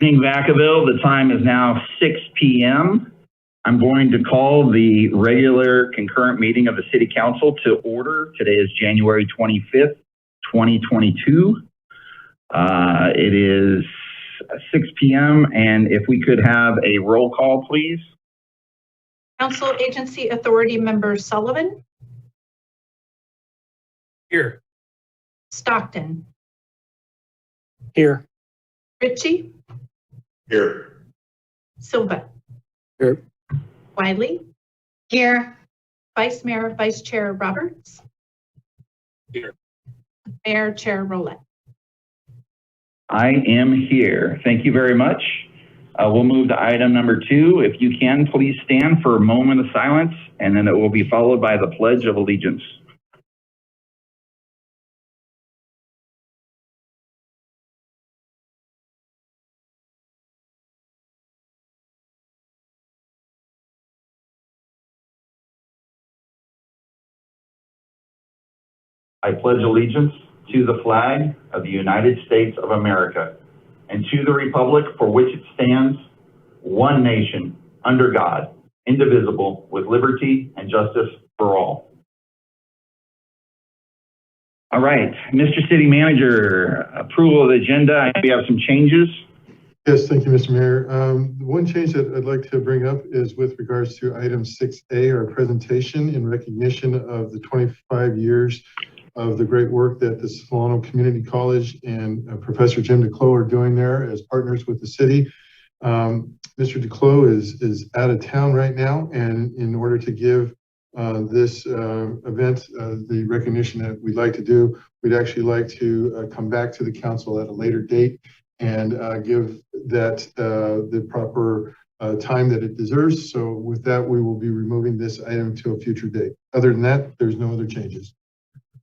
Evening, Vacaville. The time is now 6 p.m. I'm going to call the regular concurrent meeting of the City Council to order. Today is January 25th, 2022. It is 6 p.m. and if we could have a roll call, please. Council Agency Authority Member Sullivan. Here. Stockton. Here. Ritchie. Here. Silva. Here. Wiley. Here. Vice Mayor, Vice Chair Roberts. Here. Mayor, Chair Roulette. I am here. Thank you very much. We'll move to item number 2. If you can, please stand for a moment of silence, and then it will be followed by the Pledge of Allegiance. I pledge allegiance to the flag of the United States of America and to the republic for which it stands, one nation, under God, indivisible, with liberty and justice for all. All right, Mr. City Manager, approval of the agenda. I know we have some changes. Yes, thank you, Mr. Mayor. The one change that I'd like to bring up is with regards to item 6A, our presentation in recognition of the 25 years of the great work that the Solano Community College and Professor Jim DeClos are doing there as partners with the city. Mr. DeClos is out of town right now, and in order to give this event the recognition that we'd like to do, we'd actually like to come back to the council at a later date and give that the proper time that it deserves. So with that, we will be removing this item to a future date. Other than that, there's no other changes.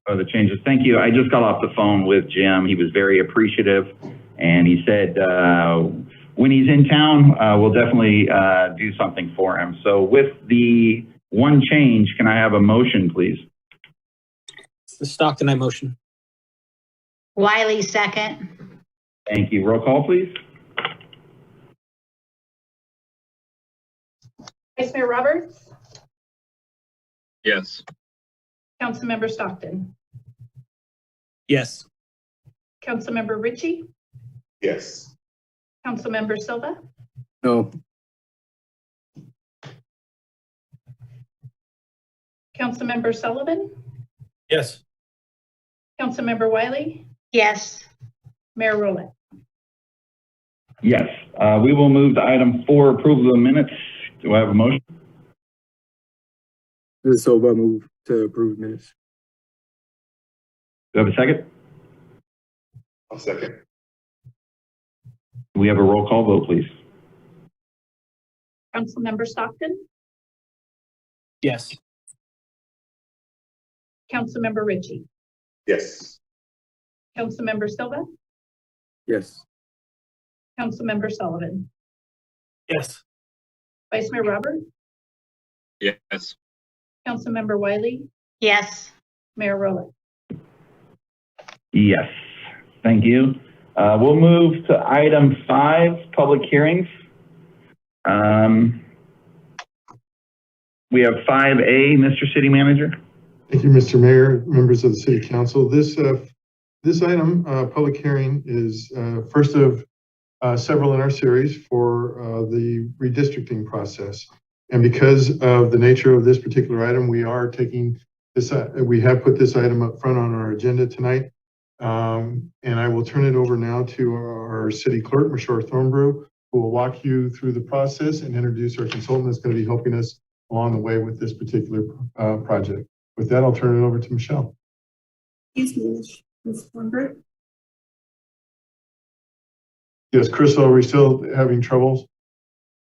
The changes. Thank you. I just got off the phone with Jim. He was very appreciative, and he said when he's in town, we'll definitely do something for him. So with the one change, can I have a motion, please? Stockton, I motion. Wiley, second. Thank you. Roll call, please. Vice Mayor Roberts. Yes. Councilmember Stockton. Yes. Councilmember Ritchie. Yes. Councilmember Silva. No. Councilmember Sullivan. Yes. Councilmember Wiley. Yes. Mayor Roulette. Yes. We will move to item 4, approval of the minutes. Do I have a motion? This Silva move to approve minutes. Do I have a second? I'll second. We have a roll call vote, please. Councilmember Stockton. Yes. Councilmember Ritchie. Yes. Councilmember Silva. Yes. Councilmember Sullivan. Yes. Vice Mayor Roberts. Yes. Councilmember Wiley. Yes. Mayor Roulette. Yes. Thank you. We'll move to item 5, public hearings. We have 5A, Mr. City Manager. Thank you, Mr. Mayor, members of the City Council. This item, public hearing, is first of several in our series for the redistricting process. And because of the nature of this particular item, we are taking this, we have put this item up front on our agenda tonight. And I will turn it over now to our city clerk, Michelle Thornbrew, who will walk you through the process and introduce our consultant that's going to be helping us along the way with this particular project. With that, I'll turn it over to Michelle. Excuse me, Ms. Thornbrew. Yes, Crystal, are we still having troubles?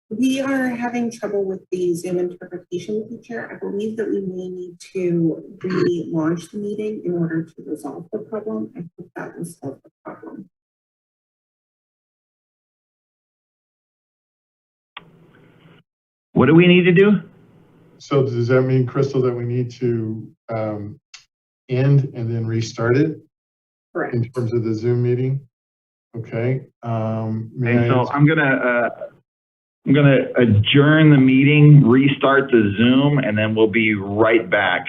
We are having trouble with the Zoom interpretation feature. I believe that we may need to relaunch the meeting in order to resolve the problem. I think that will solve the problem. What do we need to do? So does that mean, Crystal, that we need to end and then restart it? Correct. In terms of the Zoom meeting? Okay. May And so I, I'm gonna adjourn the meeting, restart the Zoom, and then we'll be right back.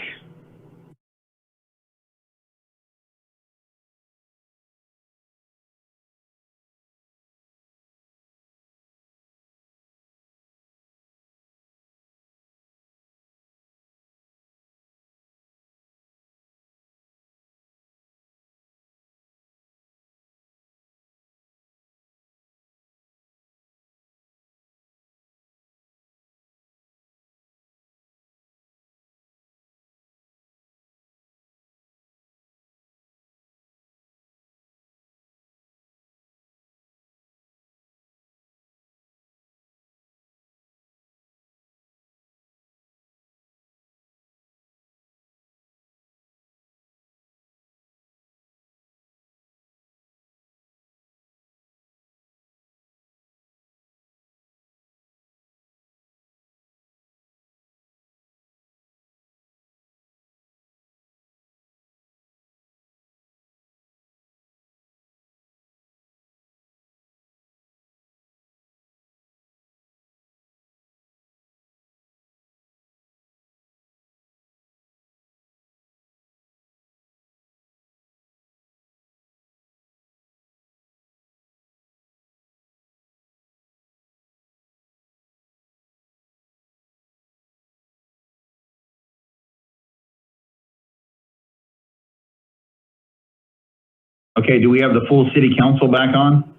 Okay, do we have the full city council back on?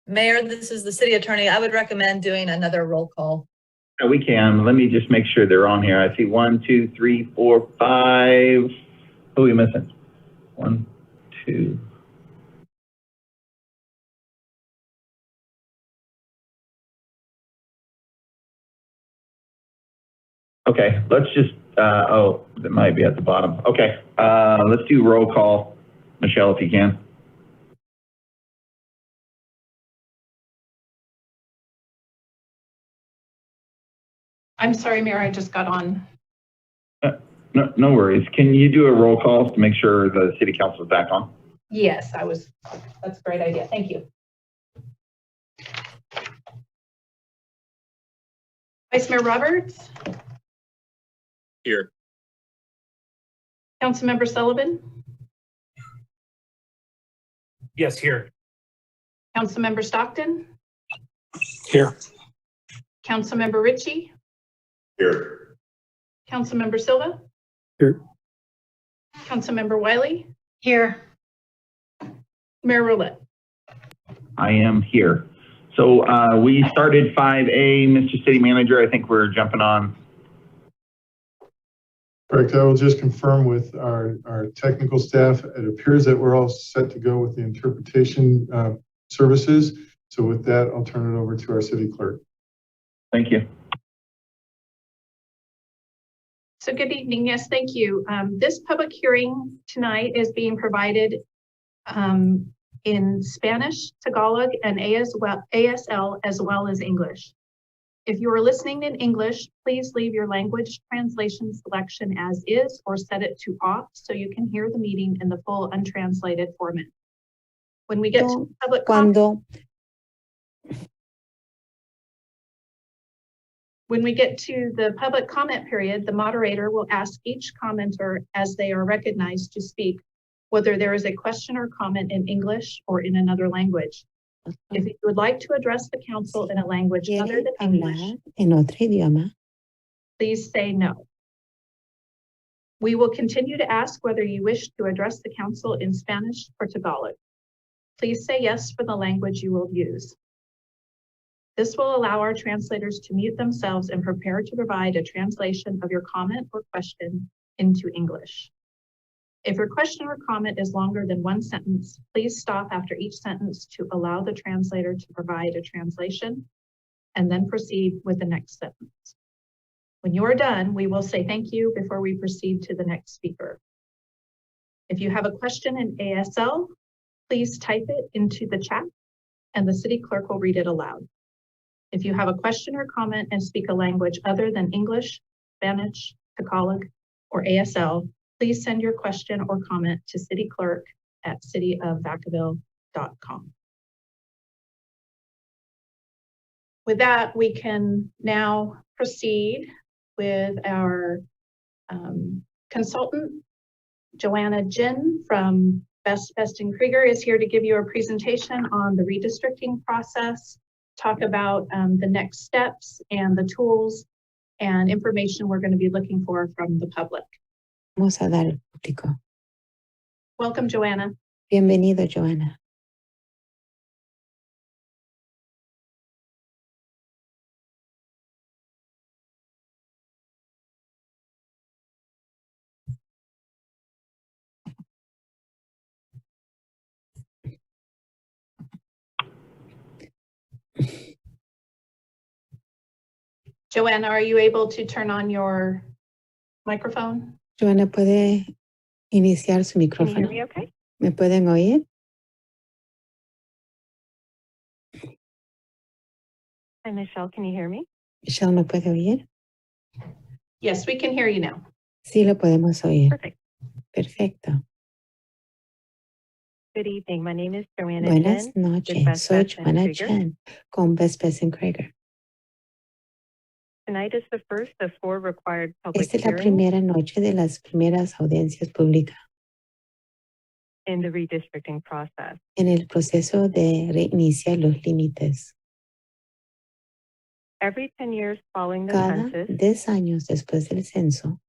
Mayor, this is the city attorney. I would recommend doing another roll call. Yeah, we can. Let me just make sure they're on here. I see 1, 2, 3, 4, 5. Who are we missing? 1, 2. Okay, let's just, oh, that might be at the bottom. Okay, let's do roll call. Michelle, if you can. I'm sorry, Mayor, I just got on. No worries. Can you do a roll call to make sure the city council is back on? Yes, that's a great idea. Thank you. Vice Mayor Roberts, Here. Councilmember Sullivan, Yes, here. Councilmember Stockton, Here. Councilmember Ritchie, Here. Councilmember Silva, Here. Councilmember Wiley, Here. Mayor Roulette. I am here. So we started 5A, Mr. City Manager. I think we're jumping on. correct, I will just confirm with our technical staff. It appears that we're all set to go with the interpretation services. So with that, I'll turn it over to our city clerk. Thank you. So good evening. Yes, thank you. This public hearing tonight is being provided in Spanish, Tagalog, and ASL, as well as English. If you are listening in English, please leave your language translation selection as is or set it to off so you can hear the meeting in the full untranslated format. When we get to public comment, when we get to the public comment period, the moderator will ask each commenter as they are recognized to speak, whether there is a question or comment in English or in another language. If you would like to address the council in a language other than English, en otro idioma, please say no. We will continue to ask whether you wish to address the council in Spanish or Tagalog. Please say yes for the language you will use. This will allow our translators to mute themselves and prepare to provide a translation of your comment or question into English. If your question or comment is longer than one sentence, please stop after each sentence to allow the translator to provide a translation and then proceed with the next sentence. When you are done, we will say thank you before we proceed to the next speaker. If you have a question in ASL, please type it into the chat and the city clerk will read it aloud. If you have a question or comment and speak a language other than English, Spanish, Tagalog, or ASL, Please send your question or comment to cityclerk@cityofvacaville.com. With that, we can now proceed with our consultant, Joanna Jin from Best and Krieger is here to give you a presentation on the redistricting process, talk about the next steps and the tools and information we're going to be looking for from the public. Vamos a dar al público. Welcome, Joanna. Bienvenido, Joanna. Joanna, are you able to turn on your microphone? Joanna, ¿puede iniciar su micrófono? Can you hear me okay? ¿Me pueden oír? Hi, Michelle, can you hear me? Michelle, ¿me puede oír? Yes, we can hear you now. Sí, lo podemos oír. Perfect. Perfecto. Good evening. My name is Joanna Buenas Chen with noches. Best Soy Best and Joanna Krieger. Chen con Best and Krieger. Tonight is the first of 4 required public Esta es la hearings primera noche de las primeras audiencias públicas in the redistricting process. en el proceso de reiniciar los límites. Every 10 years following the Cada census, 10 años después del censo,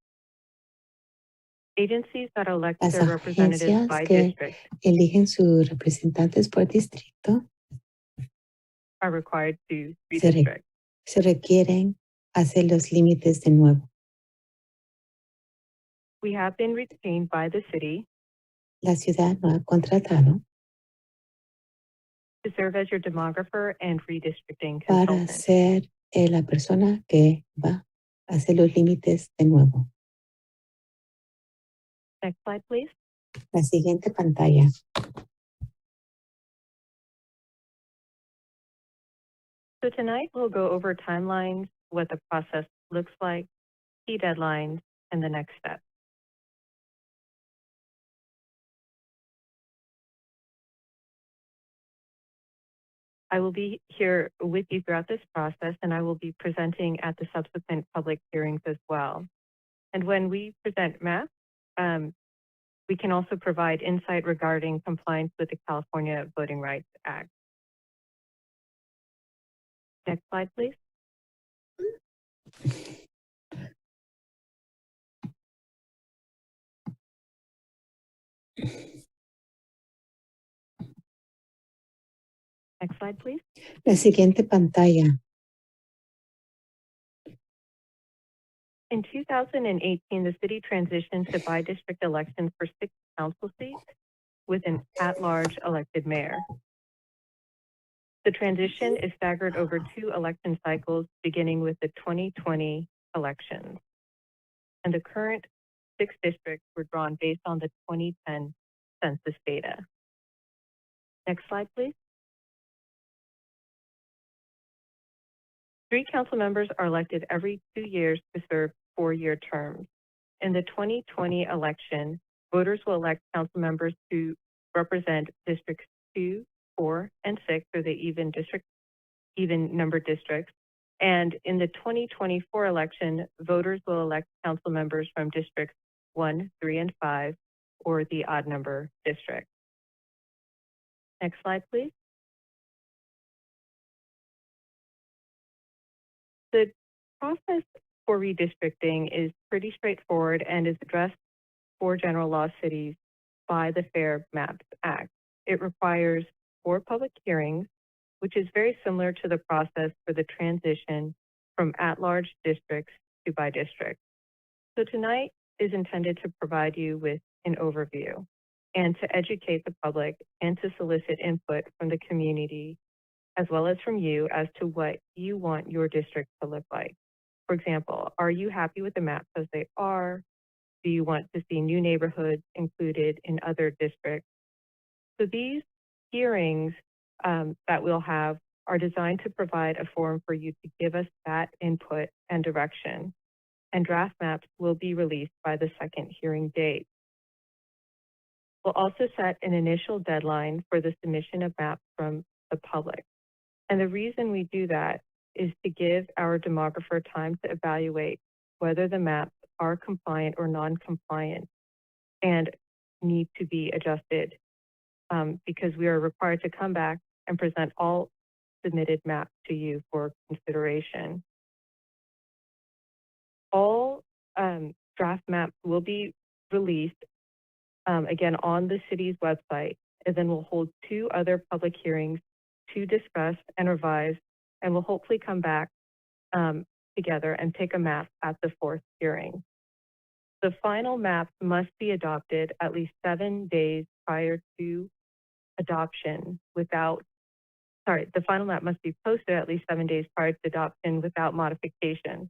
agencies that elect las their representatives agencias by que district eligen sus representantes por distrito are required to se redistrict. requieren hacer los límites de nuevo. We have been retained by the city La ciudad nos ha contratado to serve as your demographer and redistricting para consultant. ser la persona que va a hacer los límites de nuevo. Next slide, please. La siguiente pantalla. So tonight we'll go over timelines, what the process looks like, key deadlines, and the next step. I will be here with you throughout this process, and I will be presenting at the subsequent public hearings as well. And when we present maps, we can also provide insight regarding compliance with the California Voting Rights Act. Next slide, please. Next slide, please. La siguiente pantalla. In 2018, the city transitioned to by-district elections for 6 council seats with an at-large elected mayor. The transition is staggered over 2 election cycles, beginning with the 2020 elections. And the current 6 districts were drawn based on the 2010 census data. Next slide, please. 3 council members are elected every 2 years to serve 4-year terms. In the 2020 election, voters will elect council members to represent districts 2, 4, and 6, or the even numbered districts. And in the 2024 election, voters will elect council members from districts 1, 3, and 5, or the odd number district. Next slide, please. The process for redistricting is pretty straightforward and is addressed for general law cities by the Fair Maps Act. It requires 4 public hearings, which is very similar to the process for the transition from at-large districts to by district. So tonight is intended to provide you with an overview and to educate the public and to solicit input from the community as well as from you as to what you want your district to look like. For example, are you happy with the maps as they are? Do you want to see new neighborhoods included in other districts? So these hearings that we'll have are designed to provide a forum for you to give us that input and direction. and draft maps will be released by the second hearing date. We'll also set an initial deadline for the submission of maps from the public. And the reason we do that is to give our demographer time to evaluate whether the maps are compliant or non-compliant and need to be adjusted, because we are required to come back and present all submitted maps to you for consideration. All draft maps will be released again on the city's website, and then we'll hold 2 other public hearings to discuss and revise, and we'll hopefully come back together and pick a map at the 4th hearing. The final map must be adopted at least 7 days prior to adoption the final map must be posted at least 7 days prior to adoption without modification,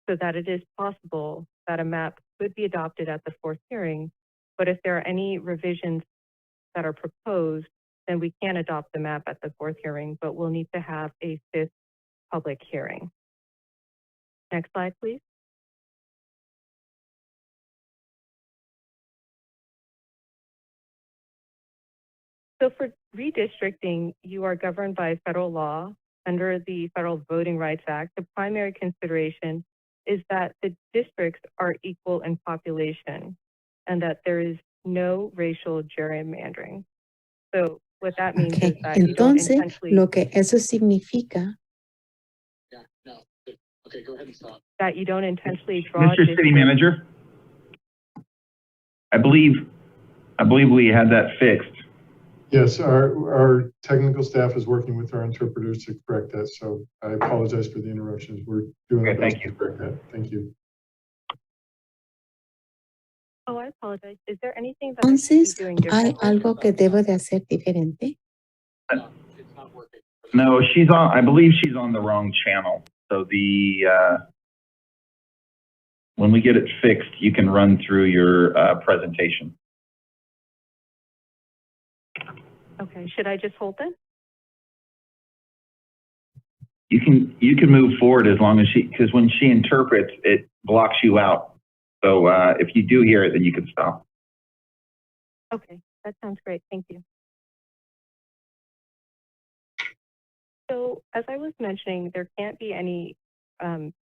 so that it is possible that a map could be adopted at the 4th hearing, but if there are any revisions that are proposed, then we can adopt the map at the 4th hearing, but we'll need to have a 5th public hearing. Next slide, please. So for redistricting, you are governed by federal law. Under the Federal Voting Rights Act, the primary consideration is that the districts are equal in population and that there is no racial gerrymandering. So what that means is that you don't Entonces, intentionally, lo que eso significa that you don't intentionally draw Mr. City districts. Manager, I believe we had that fixed. Yes, our technical staff is working with our interpreters to correct that, so I apologize for the interruptions. We're doing our Okay, best thank to you. correct that. Thank you. Oh, I apologize. Is there anything that I should be entonces doing hay differently? algo que debo de hacer diferente. No, I believe she's on the wrong channel. So when we get it fixed, you can run through your presentation. Okay, should I just hold it? You can move forward as long as because when she interprets, it blocks you out. So if you do hear it, then you can stop. Okay, that sounds great. Thank you. So as I was mentioning, there can't be any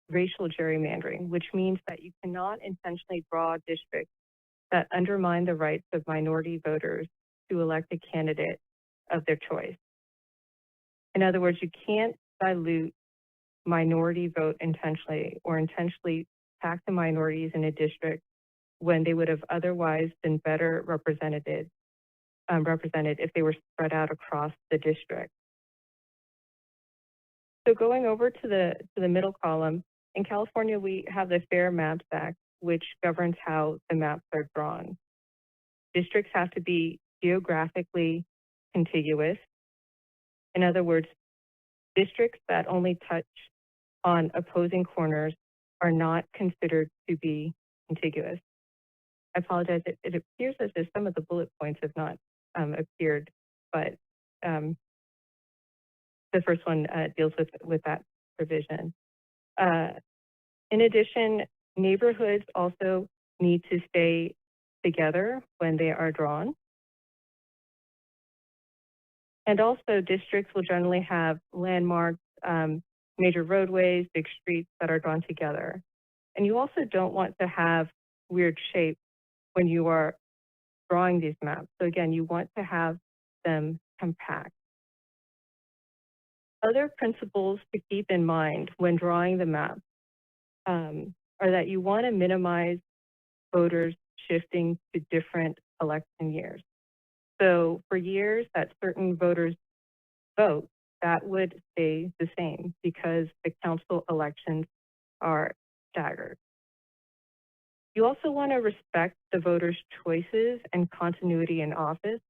racial gerrymandering, which means that you cannot intentionally draw districts that undermine the rights of minority voters to elect a candidate of their choice. In other words, you can't dilute minority vote intentionally or intentionally tax the minorities in a district when they would have otherwise been better represented if they were spread out across the district. So going over to the middle column, in California, we have the Fair Maps Act, which governs how the maps are drawn. Districts have to be geographically contiguous. In other words, districts that only touch on opposing corners are not considered to be contiguous. I apologize, it appears as if some of the bullet points have not appeared, but the first one deals with that provision. In addition, neighborhoods also need to stay together when they are drawn. And also districts will generally have landmarks, major roadways, big streets that are drawn together. And you also don't want to have weird shapes when you are drawing these maps. So again, you want to have them compact. Other principles to keep in mind when drawing the map are that you want to minimize voters shifting to different election years. So for years that certain voters vote, that would stay the same because the council elections are staggered. You also want to respect the voters' choices and continuity in office.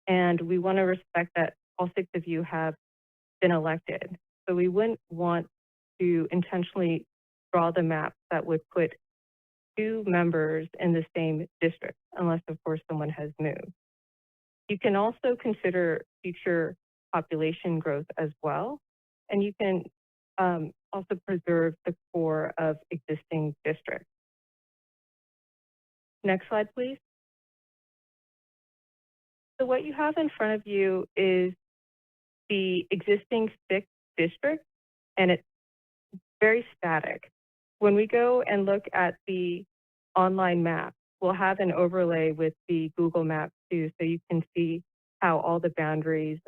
And we want to respect that all 6 of you have been elected. So we wouldn't want to intentionally draw the map that would put 2 members in the same district, unless of course someone has moved. You can also consider future population growth as well. And you can also preserve the core of existing Next slide, please. So what you have in front of you is the existing 6 district, and it's very static. When we go and look at the online map, we'll have an overlay with the Google Maps too, so you can see how all the boundaries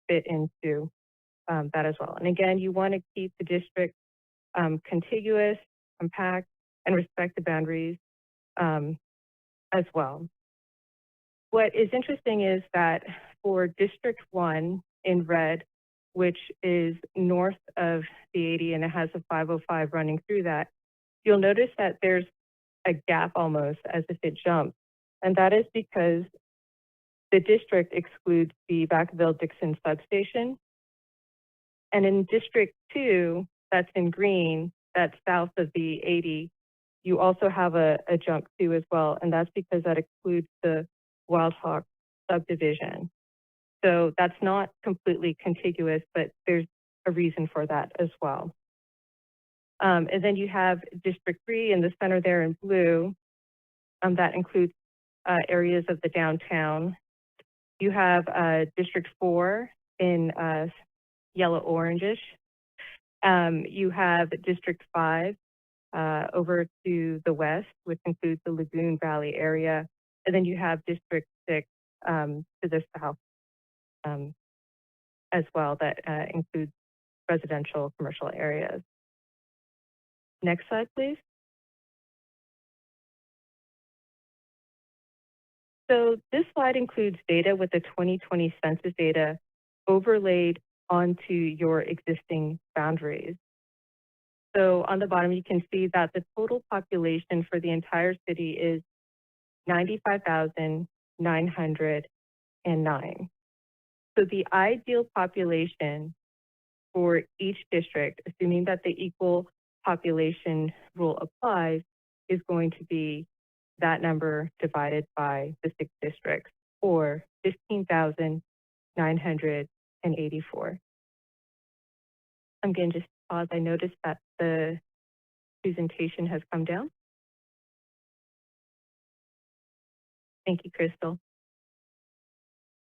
fit into that as well. And again, you want to keep the district contiguous, compact, and respect the boundaries as well. What is interesting is that for District 1 in red, which is north of the 80 and it has a 505 running through that, you'll notice that there's a gap almost as if it jumps. And that is because the district excludes the Vacaville-Dixon substation. And in District 2, that's in green, that's south of the 80, you also have a jump too as well. And that's because that excludes the Wild Hawk subdivision. So that's not completely contiguous, but there's a reason for that as well. And then you have District 3 in the center there in blue. That includes areas of the downtown. You have District 4 in yellow-orangish. You have District 5 over to the west, which includes the Lagoon Valley area. And then you have District 6 to the south as well, that includes residential commercial areas. Next slide, please. So this slide includes data with the 2020 census data overlaid onto your existing boundaries. So on the bottom, you can see that the total population for the entire city is 95,909. So the ideal population for each district, assuming that the equal population rule applies, is going to be that number divided by the 6 districts, or 15,984. I'm going to just pause. I noticed that the presentation has come down. Thank you, Crystal.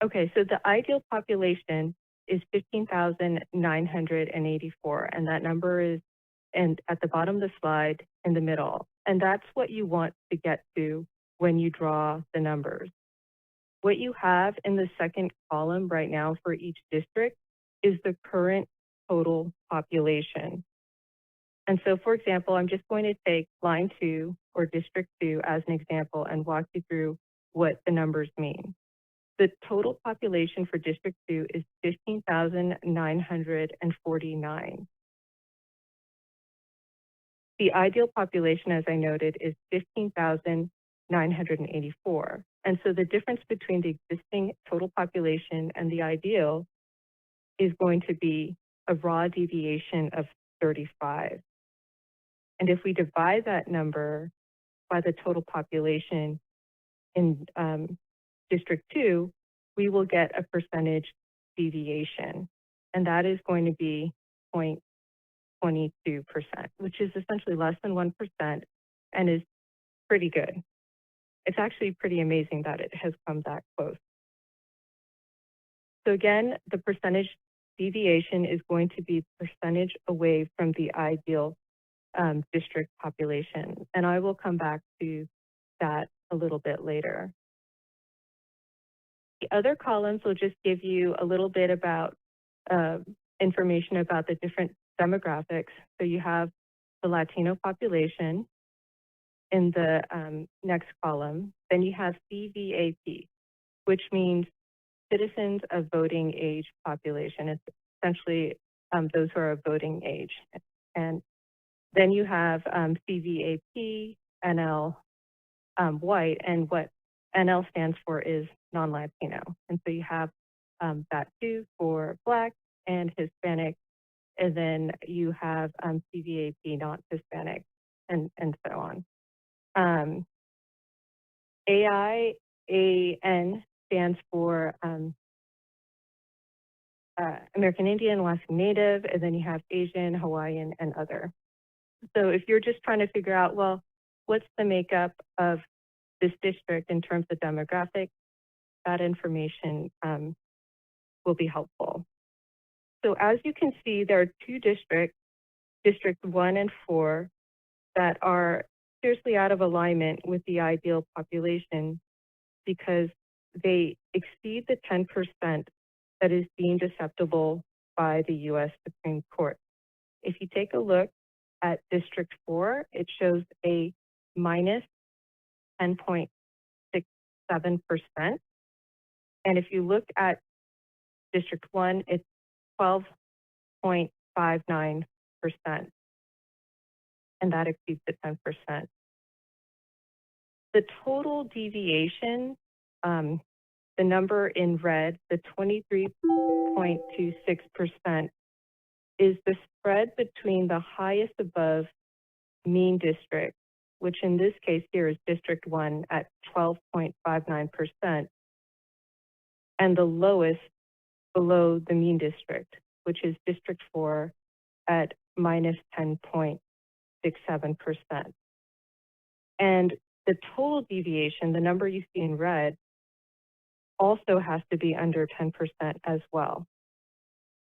Okay, so the ideal population is 15,984, and that number is at the bottom of the slide in the middle. And that's what you want to get to when you draw the numbers. What you have in the second column right now for each district is the current total population. And so, for example, I'm just going to take line 2 or District 2 as an example and walk you through what the numbers mean. The total population for District 2 is 15,949. The ideal population, as I noted, is 15,984. And so the difference between the existing total population and the ideal is going to be a raw deviation of 35. And if we divide that number by the total population in District 2, we will get a percentage deviation. And that is going to be 0.22%, which is essentially less than 1% and is pretty good. It's actually pretty amazing that it has come that close. So again, the percentage deviation is going to be percentage away from the ideal district population. And I will come back to that a little bit later. The other columns will just give you a little bit about information about the different demographics. So you have the Latino population in the next column. Then you have CVAP, which means citizens of voting age population. It's essentially those who are of voting age. And then you have CVAP, NL, white, and what NL stands for is non-Latino. And so you have that too for Black and Hispanic, and then you have CVAP, not Hispanic, and so on. AIAN stands for American Indian, Alaska Native, and then you have Asian, Hawaiian, and other. So if you're just trying to figure out, well, what's the makeup of this district in terms of demographics, that information will be helpful. So as you can see, there are two districts, District 1 and 4, that are seriously out of alignment with the ideal population because they exceed the 10% that is deemed acceptable by the U.S. Supreme Court. If you take a look at District 4, it shows a minus 10.67%. And if you look at District 1, it's 12.59%. And that exceeds the 10%. The total deviation, the number in red, the 23.26%, is the spread between the highest above mean district, which in this case here is District 1 at 12.59%, and the lowest below the mean district, which is District 4 at minus 10.67%. And the total deviation, the number you see in red, also has to be under 10% as well.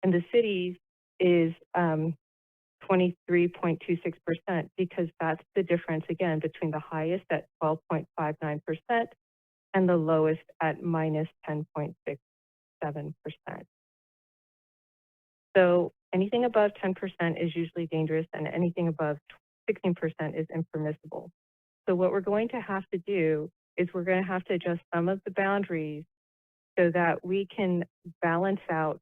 And the cities is 23.26% because that's the difference, again, between the highest at 12.59% and the lowest at minus 10.67%. So anything above 10% is usually dangerous, and anything above 16% is impermissible. So what we're going to have to do is we're going to have to adjust some of the boundaries so that we can balance out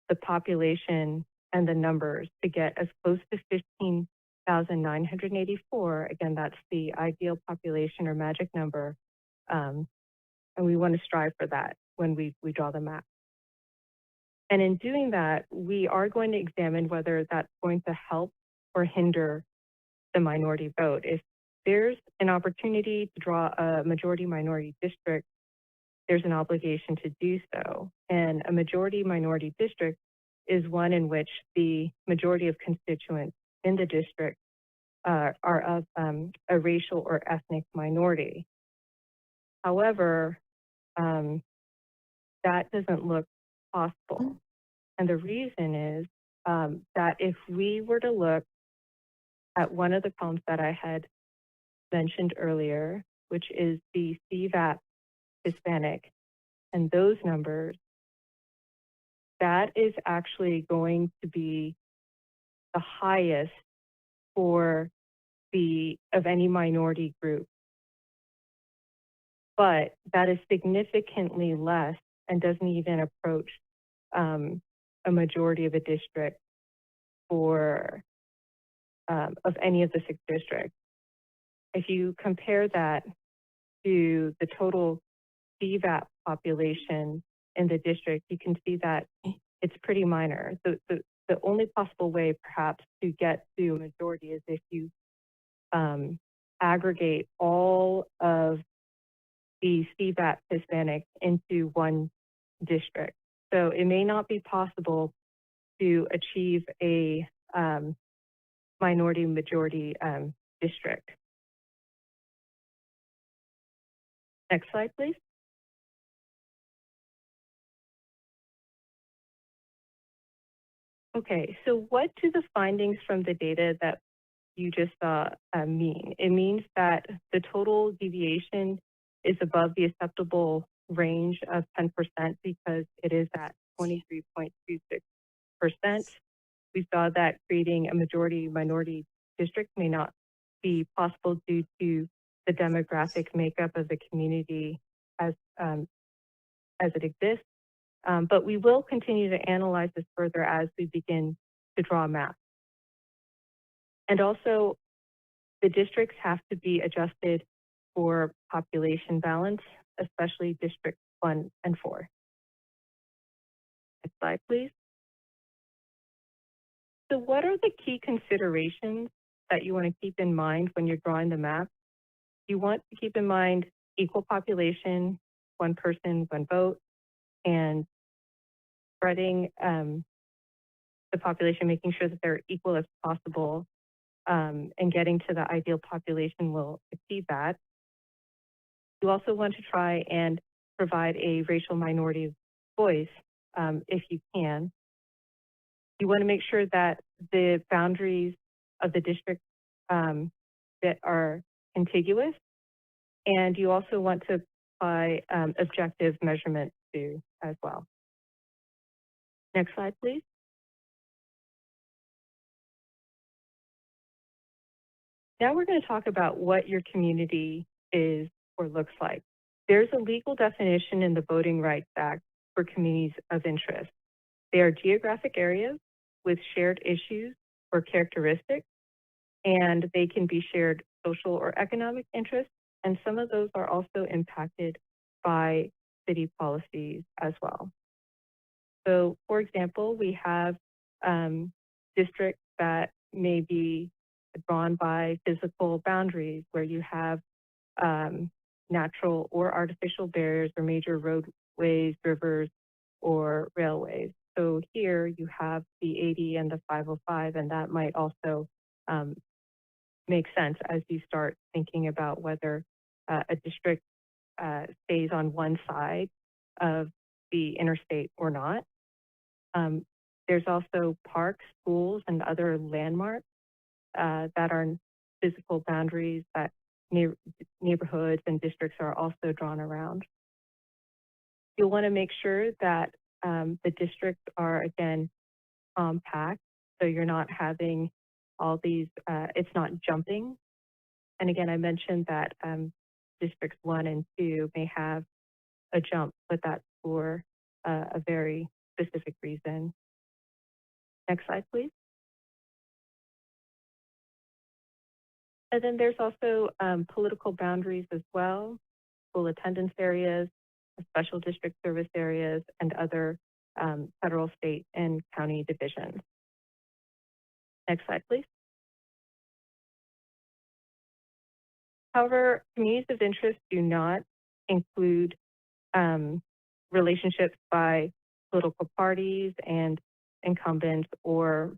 the population and the numbers to get as close to 15,984. Again, that's the ideal population or magic number. And we want to strive for that when we draw the map. And in doing that, we are going to examine whether that's going to help or hinder the minority vote. If there's an opportunity to draw a majority minority district, there's an obligation to do so. And a majority minority district is one in which the majority of constituents in the district are of a racial or ethnic minority. However, that doesn't look possible. And the reason is that if we were to look at one of the columns that I had mentioned earlier, which is the CVAP Hispanic, and those numbers, that is actually going to be the highest for of any minority group. But that is significantly less and doesn't even approach a majority of a district for of any of the 6 districts. If you compare that to the total CVAP population in the district, you can see that it's pretty minor. The only possible way perhaps to get to a majority is if you aggregate all of the CVAP Hispanic into one district. So it may not be possible to achieve a minority majority district. Next slide, please. Okay, so what do the findings from the data that you just saw mean? It means that the total deviation is above the acceptable range of 10% because it is at 23.26%. We saw that creating a majority minority district may not be possible due to the demographic makeup of the community as it exists. But we will continue to analyze this further as we begin to draw a map. And also, the districts have to be adjusted for population balance, especially District 1 and 4. Next slide, please. So what are the key considerations that you want to keep in mind when you're drawing the map? You want to keep in mind equal population, one person, one vote, and spreading the population, making sure that they're equal as possible, and getting to the ideal population will achieve that. You also want to try and provide a racial minority voice if you can. You want to make sure that the boundaries of the district that are contiguous, and you also want to apply objective measurements too as well. Next slide, please. Now we're going to talk about what your community is or looks like. There's a legal definition in the Voting Rights Act for communities of interest. They are geographic areas with shared issues or characteristics, and they can be shared social or economic interests, and some of those are also impacted by city policies as well. So, for example, we have districts that may be drawn by physical boundaries where you have natural or artificial barriers or major roadways, rivers, or railways. So here you have the 80 and the 505, and that might also make sense as you start thinking about whether a district stays on one side of the interstate or not. There's also parks, schools, and other landmarks that are physical boundaries that neighborhoods and districts are also drawn around. You'll want to make sure that the districts are, again, compact, so you're not having all these, it's not jumping. And again, I mentioned that districts 1 and 2 may have a jump, but that's for a very specific reason. Next slide, please. And then there's also political boundaries as well, school attendance areas, special district service areas, and other federal, state, and county divisions. Next slide, please. However, communities of interest do not include relationships by political parties and incumbents or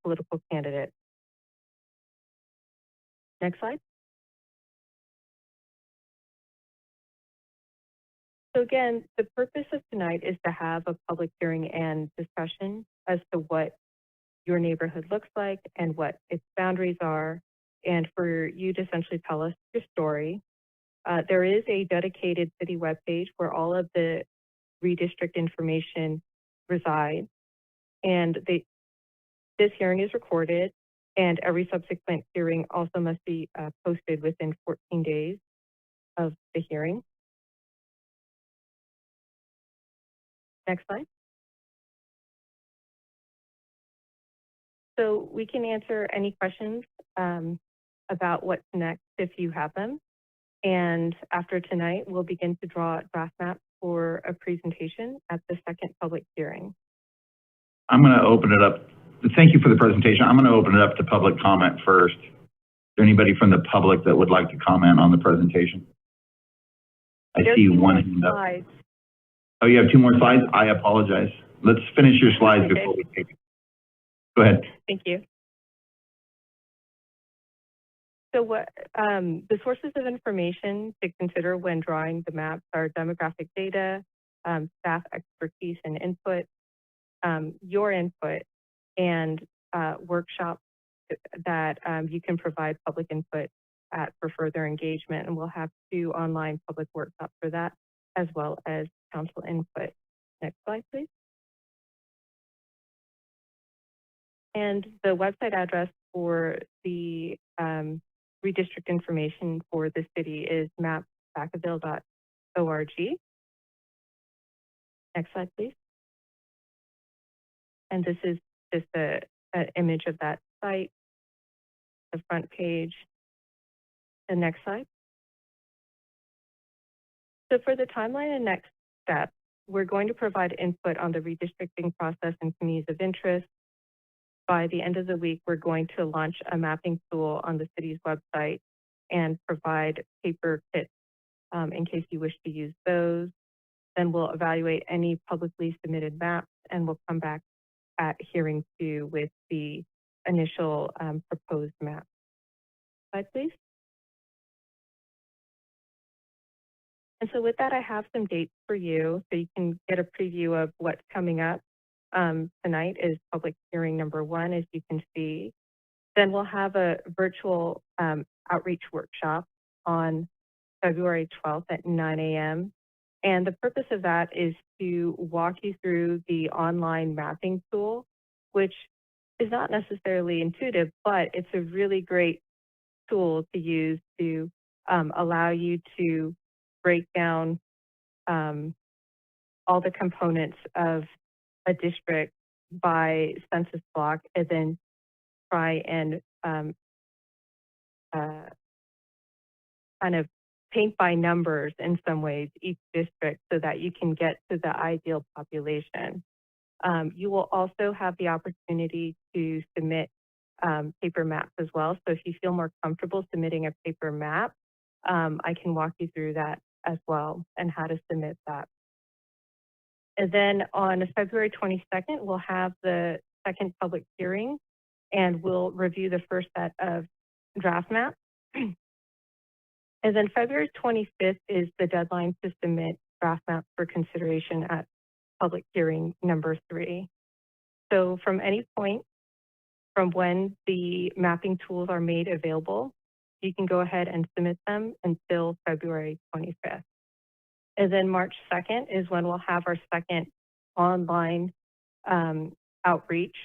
political candidates. Next slide. So again, the purpose of tonight is to have a public hearing and discussion as to what your neighborhood looks like and what its boundaries are, and for you to essentially tell us your story. There is a dedicated city webpage where all of the redistrict information resides, and this hearing is recorded, and every subsequent hearing also must be posted within 14 days of the hearing. Next slide. So we can answer any questions about what's next if you have them. And after tonight, we'll begin to draw draft maps for a presentation at the second public hearing. I'm going to open it up. Thank you for the presentation. I'm going to open it up to public comment first. Is there anybody from the public that would like to comment on the presentation? I see one hand up. Oh, you have 2 more slides? I apologize. Let's finish your slides before we take it. Go ahead. Thank you. So what the sources of information to consider when drawing the maps are demographic data, staff expertise and input, your input, and workshops that you can provide public input at for further engagement. And we'll have 2 online public workshops for that, as well as council input. Next slide, please. And the website address for the redistrict information for the city is map.vacaville.org. Next slide, please. And this is just an image of that site, the front page. The next slide. So for the timeline and next steps, we're going to provide input on the redistricting process and communities of interest. By the end of the week, we're going to launch a mapping tool on the city's website and provide paper kits in case you wish to use those. Then we'll evaluate any publicly submitted maps, and we'll come back at hearing 2 with the initial proposed map. Slide, please. And so with that, I have some dates for you so you can get a preview of what's coming up. Tonight is public hearing number 1, as you can see. Then we'll have a virtual outreach workshop on February 12th at 9 a.m. And the purpose of that is to walk you through the online mapping tool, which is not necessarily intuitive, but it's a really great tool to use to allow you to break down all the components of a district by census block, and then try and kind of paint by numbers in some ways each district so that you can get to the ideal population. You will also have the opportunity to submit paper maps as well. So if you feel more comfortable submitting a paper map, I can walk you through that as well and how to submit that. And then on February 22nd, we'll have the second public hearing, and we'll review the first set of draft maps. And then February 25th is the deadline to submit draft maps for consideration at public hearing number 3. So from any point from when the mapping tools are made available, you can go ahead and submit them until February 25th. And then March 2nd is when we'll have our second online outreach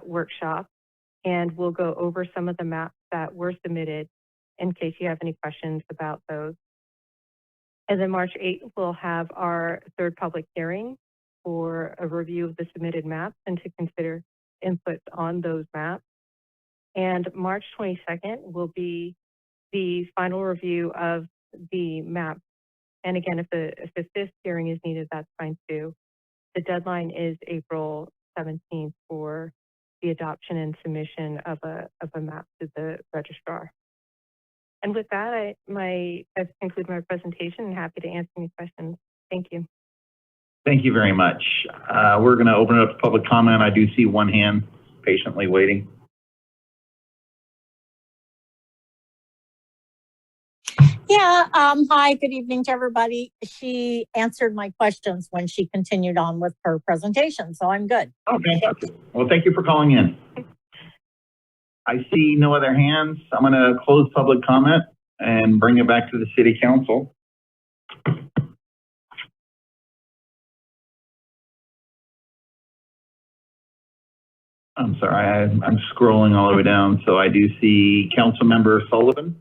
workshop, and we'll go over some of the maps that were submitted in case you have any questions about those. And then March 8th, we'll have our third public hearing for a review of the submitted maps and to consider inputs on those maps. And March 22nd will be the final review of the map. And again, if the fifth hearing is needed, that's fine too. The deadline is April 17th for the adoption and submission of a map to the registrar. And with that, I've concluded my presentation and happy to answer any questions. Thank you. Thank you very much. We're going to open it up to public comment. I do see one hand patiently waiting. Yeah, hi, good evening to everybody. She answered my questions when she continued on with her presentation, so I'm good. Oh, fantastic. Well, thank you for calling in. I see no other hands. I'm going to close public comment and bring it back to the City Council. I'm sorry, I'm scrolling all the way down. So I do see Councilmember Sullivan.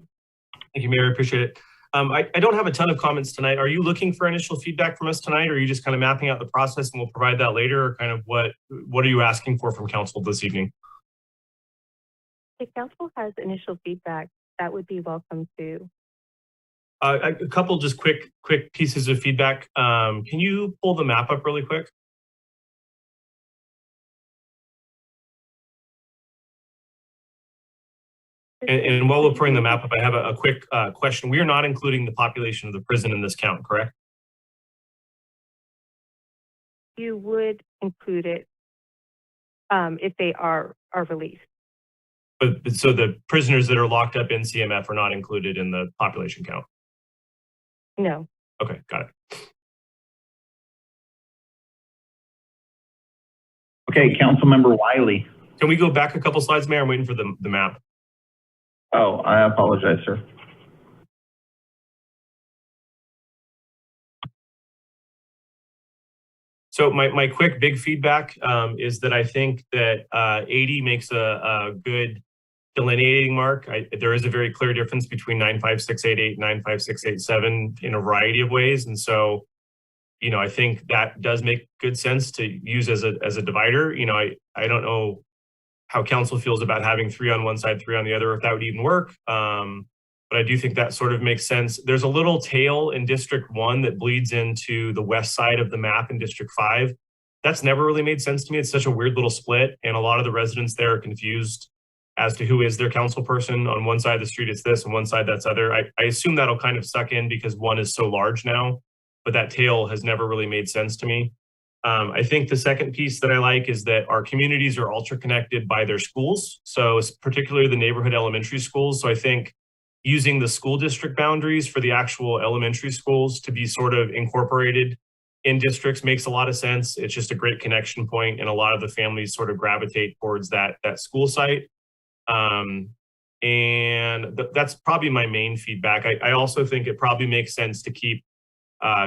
Thank you, Mayor. I appreciate it. I don't have a ton of comments tonight. Are you looking for initial feedback from us tonight, or are you just kind of mapping out the process and we'll provide that later, or kind of what are you asking for from council this evening? If council has initial feedback, that would be welcome too. A couple just quick pieces of feedback. Can you pull the map up really quick? And while we're pulling the map up, I have a quick question. We are not including the population of the prison in this count, correct? You would include it if they are released. But so the prisoners that are locked up in CMF are not included in the population count? No. Okay, got it. Okay, Councilmember Wiley. Can we go back a couple slides, Mayor? I'm waiting for the map. Oh, I apologize, sir. So my quick big feedback is that I think that 80 makes a good delineating mark. There is a very clear difference between 95688 and 95687 in a variety of ways. And so, you know, I think that does make good sense to use as a divider. You know, I don't know how council feels about having 3 on one side, 3 on the other, if that would even work. But I do think that sort of makes sense. There's a little tail in District 1 that bleeds into the west side of the map in District 5. That's never really made sense to me. It's such a weird little split, and a lot of the residents there are confused as to who is their council person. On one side of the street it's this, and one side that's other. I assume that'll kind of suck in because one is so large now, but that tail has never really made sense to me. I think the second piece that I like is that our communities are ultra connected by their schools. So it's particularly the neighborhood elementary schools. So I think using the school district boundaries for the actual elementary schools to be sort of incorporated in districts makes a lot of sense. It's just a great connection point, and a lot of the families sort of gravitate towards that school site. That's probably my main feedback. I also think it probably makes sense to keep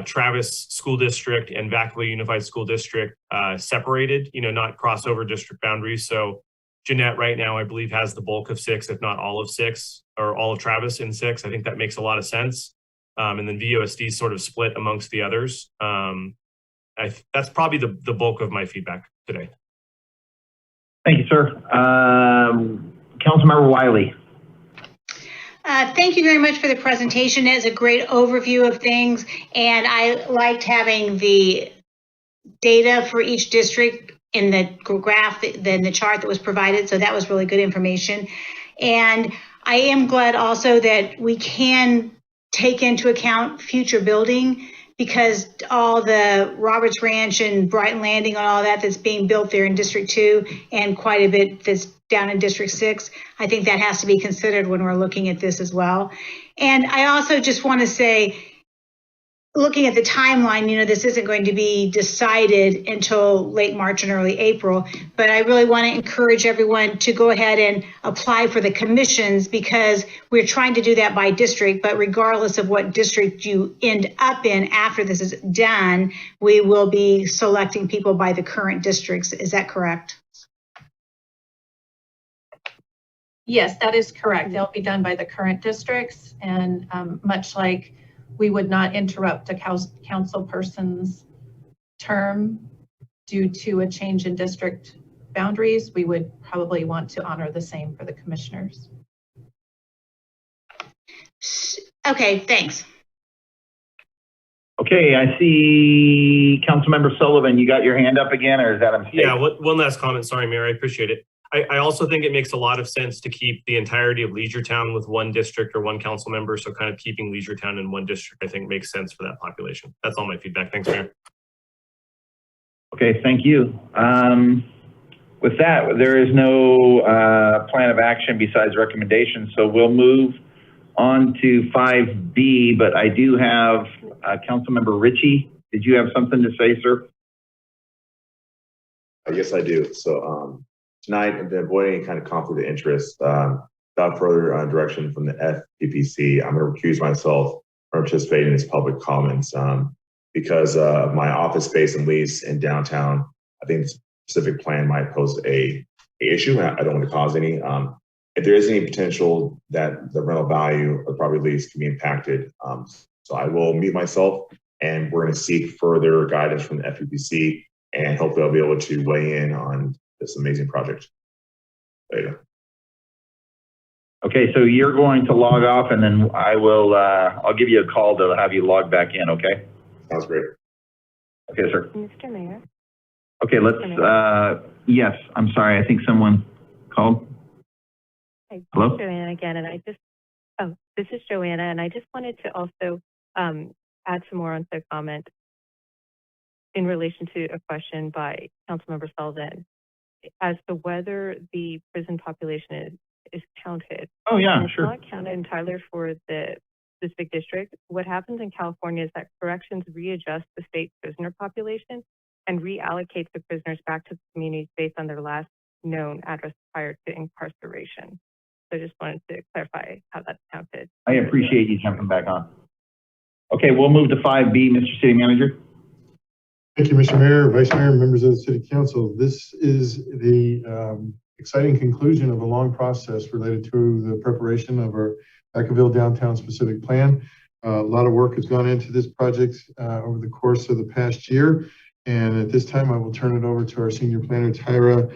Travis School District and Vacaville Unified School District separated, not crossover district boundaries. So Jeanette right now, I believe, has the bulk of 6, if not all of 6, or all of Travis in 6. I think that makes a lot of sense. And then VOSD sort of split amongst the others. That's probably the bulk of my feedback today. Thank you, sir. Councilmember Wiley. Thank you very much for the presentation. It's a great overview of things, and I liked having the data for each district in the graph, in the chart that was provided, so that was really good information. And I am glad also that we can take into account future building, because all the Roberts Ranch and Brighton Landing and all that's being built there in District 2 and quite a bit that's down in District 6, I think that has to be considered when we're looking at this as well. And I also just want to say, looking at the timeline, this isn't going to be decided until late March and early April, but I really want to encourage everyone to go ahead and apply for the commissions, because we're trying to do that by district, but regardless of what district you end up in after this is done, we will be selecting people by the current districts. Is that correct? Yes, that is correct. They'll be done by the current districts, and much like we would not interrupt a council person's term due to a change in district boundaries, we would probably want to honor the same for the commissioners. Okay, thanks. Okay, I see Councilmember Sullivan, you got your hand up again, or is that a mistake? Yeah, one last comment. Sorry, Mayor, I appreciate it. I also think it makes a lot of sense to keep the entirety of Leisureton with one district or one council member. So kind of keeping Leisureton in one district, I think, makes sense for that population. That's all my feedback. Thanks, Mayor. Okay, thank you. With that, there is no plan of action besides recommendations. So we'll move on to 5B, but I do have Councilmember Ritchie. Did you have something to say, sir? Yes, I do. So tonight, I've been avoiding any kind of conflict of interest. Without further direction from the FPPC, I'm going to recuse myself from participating in these public comments because of my office space and lease in downtown. I think the specific plan might pose a issue. I don't want to cause any. If there is any potential that the rental value of the property lease can be impacted, so I will mute myself, and we're going to seek further guidance from the FPPC, and hopefully I'll be able to weigh in on this amazing project later. Okay, so you're going to log off, and then I'll give you a call to have you log back in, okay? Sounds great. Okay, sir. Mr. Mayor. Okay, yes, I'm sorry, I think someone called. Hi, Hello? Joanna again, and this is Joanna, and I just wanted to also add some more onto the comment in relation to a question by Councilmember Sullivan as to whether the prison population is counted. Oh yeah, it's sure. Not counted entirely for the specific district. What happens in California is that corrections readjust the state prisoner population and reallocate the prisoners back to the communities based on their last known address prior to incarceration. So I just wanted to clarify how that's counted. I appreciate you jumping back on. Okay, we'll move to 5B, Mr. City Manager. Thank you, Mr. Mayor, Vice Mayor, members of the City Council. This is the exciting conclusion of a long process related to the preparation of our Vacaville downtown specific plan. A lot of work has gone into this project over the course of the past year. And at this time, I will turn it over to our senior planner, Tyra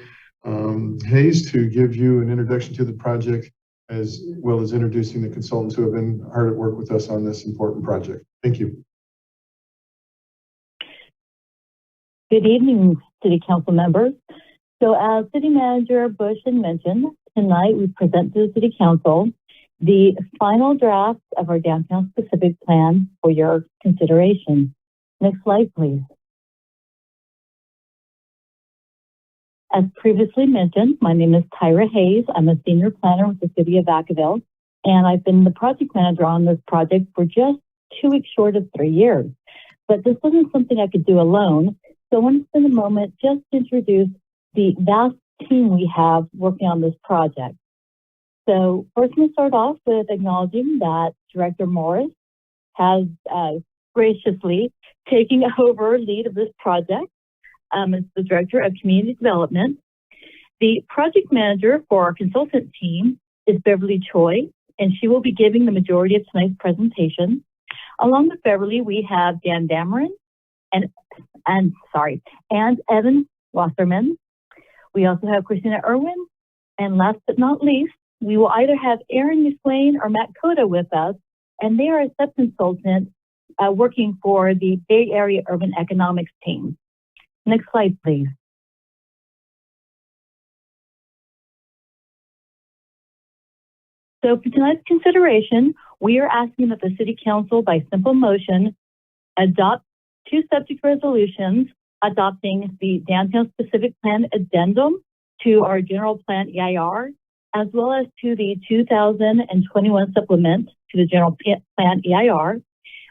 Hayes, to give you an introduction to the project, as well as introducing the consultants who have been hard at work with us on this important project. Thank you. Good evening, City Council members. So as City Manager Bush had mentioned, tonight we present to the City Council the final draft of our downtown specific plan for your consideration. Next slide, please. As previously mentioned, my name is Tyra Hayes. I'm a senior planner with the City of Vacaville. and I've been the project manager on this project for just 2 weeks short of 3 years. But this wasn't something I could do alone, so I want to spend a moment just to introduce the vast team we have working on this project. So first, I'm going to start off with acknowledging that Director Morris has graciously taken over lead of this project as the Director of Community Development. The project manager for our consultant team is Beverly Choi, and she will be giving the majority of tonight's presentation. Along with Beverly, we have Dan Dameron and Evan Wasserman. We also have Christina Irwin, and last but not least, we will either have Aaron McSwain or Matt Cota with us, and they are a sub-consultant working for the Bay Area Urban Economics team. Next slide, please. So for tonight's consideration, we are asking that the City Council, by simple motion, adopt 2 subject resolutions adopting the Downtown Specific Plan Addendum to our General Plan EIR, as well as to the 2021 supplement to the General Plan EIR.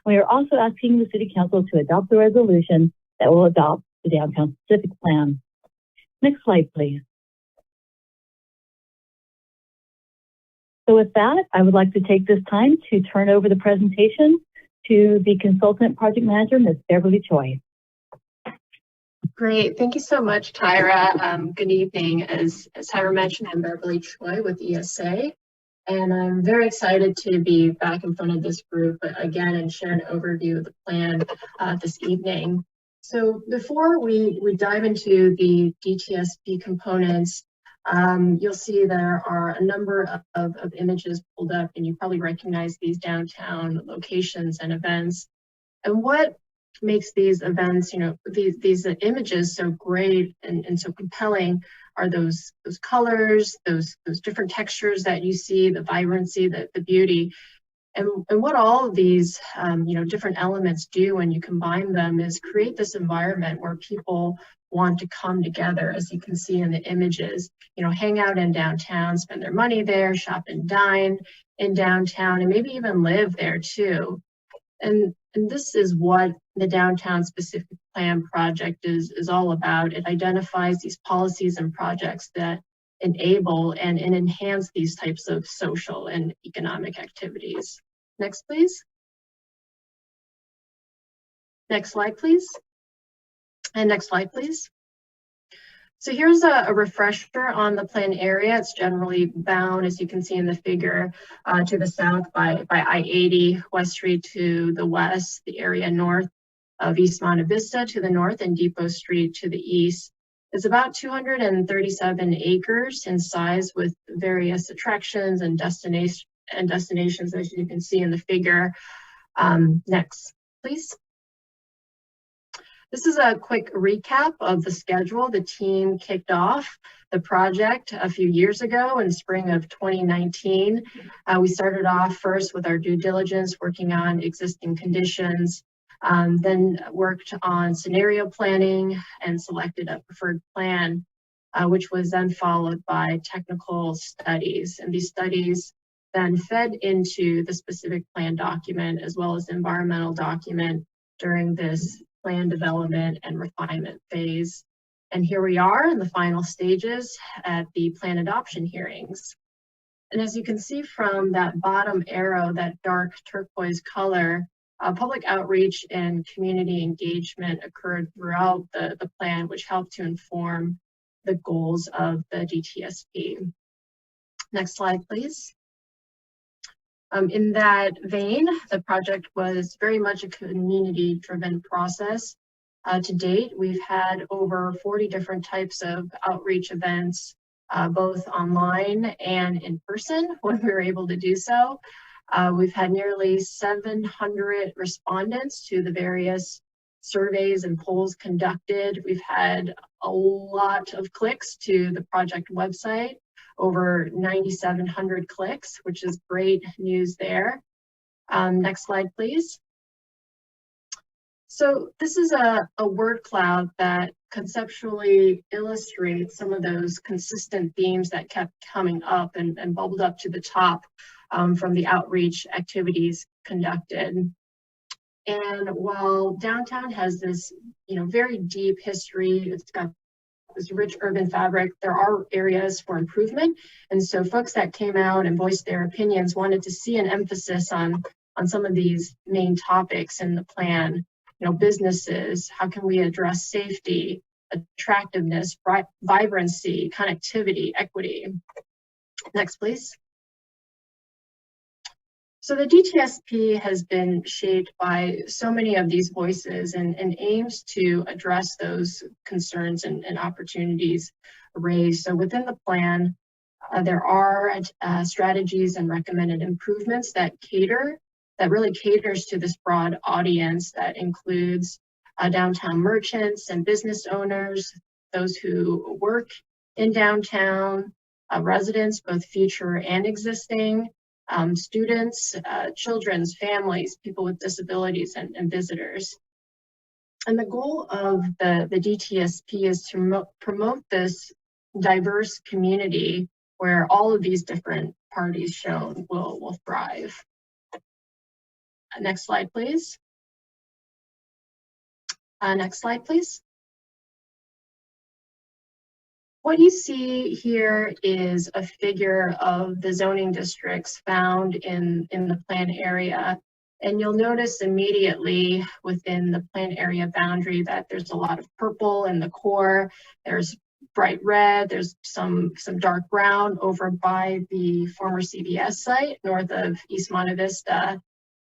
We are also asking the City Council to adopt the resolution that will adopt the Downtown Specific Plan. Next slide, please. So with that, I would like to take this time to turn over the presentation to the consultant project manager, Ms. Beverly Choi. Great, thank you so much, Tyra. Good evening. As Tyra mentioned, I'm Beverly Choi with ESA, and I'm very excited to be back in front of this group again and share an overview of the plan this evening. So before we dive into the DTSP components, you'll see there are a number of images pulled up, and you probably recognize these downtown locations and events. And what makes these events, these images so great and so compelling are those colors, those different textures that you see, the vibrancy, the beauty. And what all of these different elements do when you combine them is create this environment where people want to come together, as you can see in the images, hang out in downtown, spend their money there, shop and dine in downtown, and maybe even live there too. And this is what the Downtown Specific Plan project is all about. It identifies these policies and projects that enable and enhance these types of social and economic activities. Next, please. Next slide, please. And next slide, please. So here's a refresher on the plan area. It's generally bound, as you can see in the figure, to the south by I-80, West Street to the west, the area north of East Monte Vista to the north, and Depot Street to the east. It's about 237 acres in size, with various attractions and destinations, as you can see in the figure. Next, please. This is a quick recap of the schedule. The team kicked off the project a few years ago in spring of 2019. We started off first with our due diligence, working on existing conditions, then worked on scenario planning and selected a preferred plan, which was then followed by technical studies. And these studies then fed into the specific plan document as well as environmental document during this plan development and refinement phase. And here we are in the final stages at the plan adoption hearings. And as you can see from that bottom arrow, that dark turquoise color, public outreach and community engagement occurred throughout the plan, which helped to inform the goals of the DTSP. Next slide, please. In that vein, the project was very much a community-driven process. To date, we've had over 40 different types of outreach events, both online and in person when we were able to do so. We've had nearly 700 respondents to the various surveys and polls conducted. We've had a lot of clicks to the project website, over 9,700 clicks, which is great news there. Next slide, please. So this is a word cloud that conceptually illustrates some of those consistent themes that kept coming up and bubbled up to the top from the outreach activities conducted. And while downtown has this, very deep history, it's got this rich urban fabric, there are areas for improvement. And so folks that came out and voiced their opinions wanted to see an emphasis on some of these main topics in the plan. Businesses, how can we address safety, attractiveness, vibrancy, connectivity, equity. Next, please. So the DTSP has been shaped by so many of these voices and aims to address those concerns and opportunities raised. So within the plan, there are strategies and recommended improvements that really caters to this broad audience that includes downtown merchants and business owners, those who work in downtown, residents, both future and existing, students, children's families, people with disabilities, and visitors. And the goal of the DTSP is to promote this diverse community where all of these different parties shown will thrive. Next slide, please. Next slide, please. What you see here is a figure of the zoning districts found in the plan area. And you'll notice immediately within the plan area boundary that there's a lot of purple in the core. There's bright red, there's some dark brown over by the former CVS site north of East Monte Vista.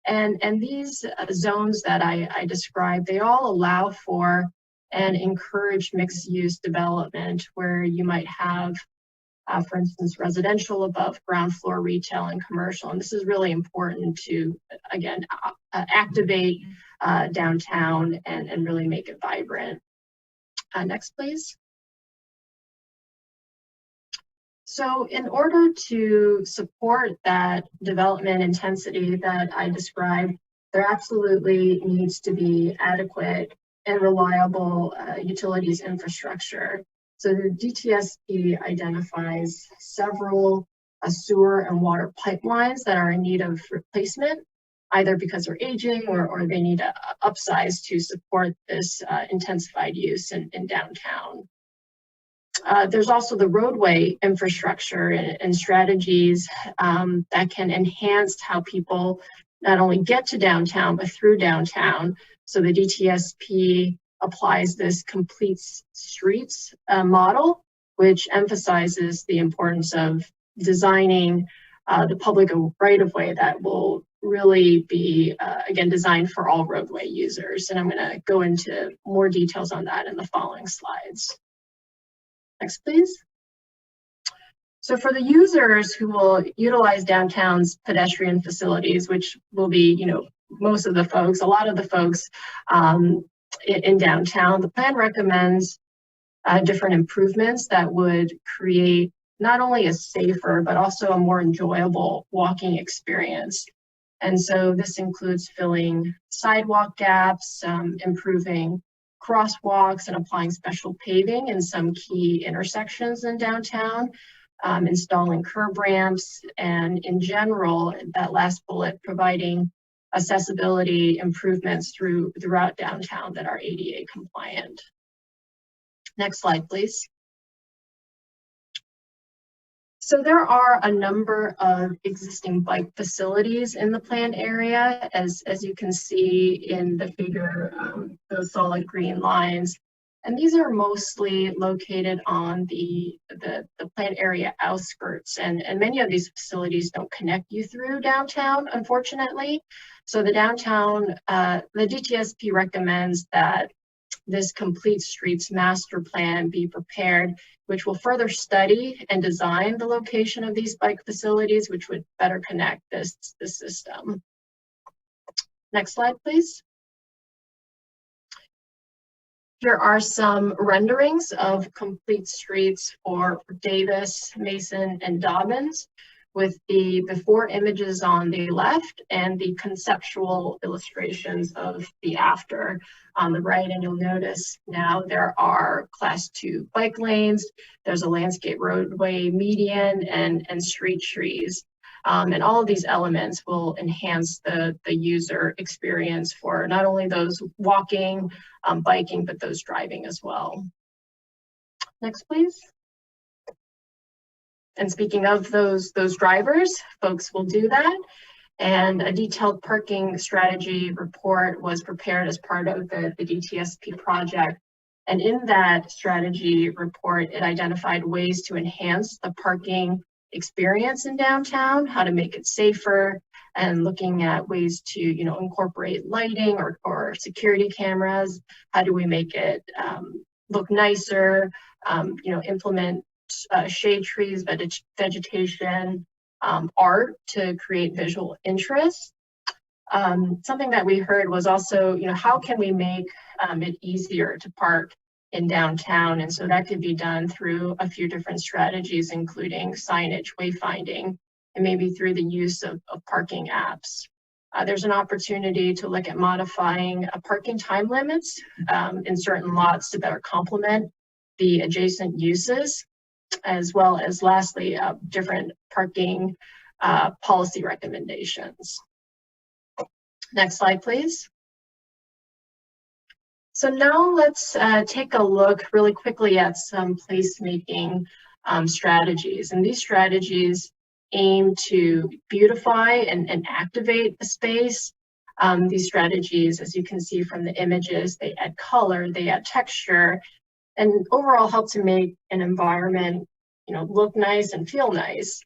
And these zones that I described, they all allow for and encourage mixed use development where you might have, for instance, residential above ground floor retail and commercial. And this is really important to, again, activate downtown and really make it vibrant. Next, please. So in order to support that development intensity that I described, there absolutely needs to be adequate and reliable utilities infrastructure. So the DTSP identifies several sewer and water pipelines that are in need of replacement, either because they're aging or they need to upsize to support this intensified use in downtown. There's also the roadway infrastructure and strategies that can enhance how people not only get to downtown, but through downtown. So the DTSP applies this complete streets model, which emphasizes the importance of designing the public right-of-way that will really be, again, designed for all roadway users. And I'm going to go into more details on that in the following slides. Next, please. So for the users who will utilize downtown's pedestrian facilities, which will be, most of the folks, a lot of the folks in downtown, the plan recommends different improvements that would create not only a safer, but also a more enjoyable walking experience. And so this includes filling sidewalk gaps, improving crosswalks, and applying special paving in some key intersections in downtown, installing curb ramps, and in general, that last bullet, providing accessibility improvements throughout downtown that are ADA compliant. Next slide, please. So there are a number of existing bike facilities in the planned area, as you can see in the figure, those solid green lines. And these are mostly located on the planned area outskirts. And many of these facilities don't connect you through downtown, unfortunately. So the DTSP recommends that this complete streets master plan be prepared, which will further study and design the location of these bike facilities, which would better connect this system. Next slide, please. Here are some renderings of complete streets for Davis, Mason, and Dobbins, with the before images on the left and the conceptual illustrations of the after on the right. And you'll notice now there are class 2 bike lanes, there's a landscape roadway median, and street trees. And all of these elements will enhance the user experience for not only those walking, biking, but those driving as well. Next, please. And speaking of those drivers, folks will do that. And a detailed parking strategy report was prepared as part of the DTSP project. And in that strategy report, it identified ways to enhance the parking experience in downtown, how to make it safer, and looking at ways to, incorporate lighting or security cameras. How do we make it look nicer? Implement shade trees, vegetation, art to create visual interest. Something that we heard was also, how can we make it easier to park in downtown? And so that could be done through a few different strategies, including signage, wayfinding, and maybe through the use of parking apps. There's an opportunity to look at modifying parking time limits in certain lots to better complement the adjacent uses, as well as lastly, different parking policy recommendations. Next slide, please. So now let's take a look really quickly at some placemaking strategies. And these strategies aim to beautify and activate the space. These strategies, as you can see from the images, they add color, they add texture, and overall help to make an environment, look nice and feel nice.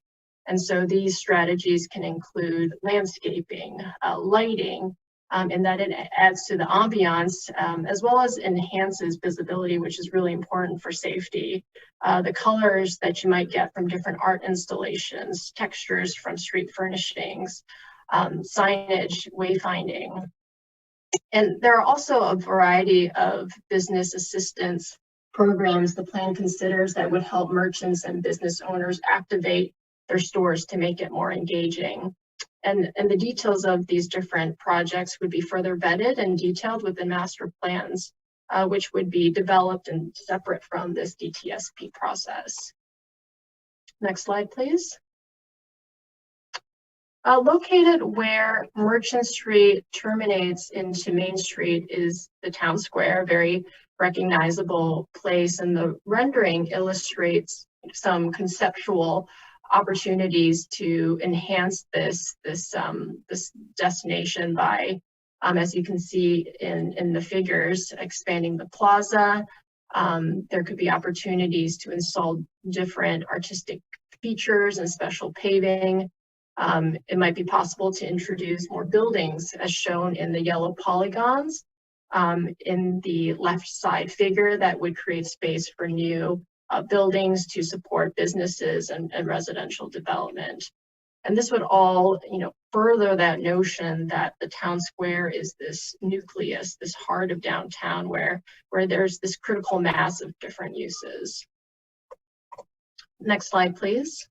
And so these strategies can include landscaping, lighting, and that it adds to the ambiance, as well as enhances visibility, which is really important for safety. The colors that you might get from different art installations, textures from street furnishings, signage, wayfinding. And there are also a variety of business assistance programs the plan considers that would help merchants and business owners activate their stores to make it more engaging. And the details of these different projects would be further vetted and detailed within master plans, which would be developed and separate from this DTSP process. Next slide, please. Located where Merchant Street terminates into Main Street is the town square, very recognizable place, and the rendering illustrates some conceptual opportunities to enhance this destination by, as you can see in the figures, expanding the plaza. There could be opportunities to install different artistic features and special paving. It might be possible to introduce more buildings as shown in the yellow polygons in the left side figure that would create space for new buildings to support businesses and residential development. And this would all, further that notion that the town square is this nucleus, this heart of downtown where there's this critical mass of different uses. Next slide, please.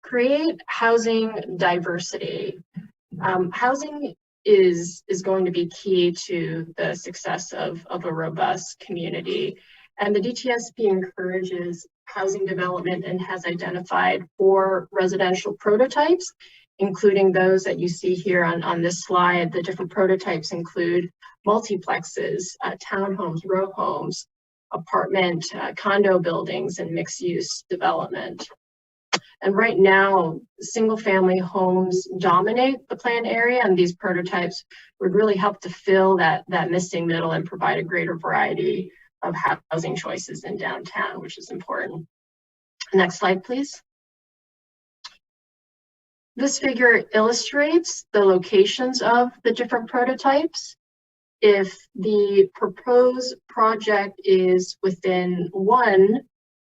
Create housing diversity. Housing is going to be key to the success of a robust community. And the DTSP encourages housing development and has identified 4 residential prototypes, including those that you see here on this slide. The different prototypes include multiplexes, townhomes, row homes, apartment, condo buildings, and mixed-use development. And right now, single-family homes dominate the planned area, and these prototypes would really help to fill that missing middle and provide a greater variety of housing choices in downtown, which is important. Next slide, please. This figure illustrates the locations of the different prototypes. If the proposed project is within one,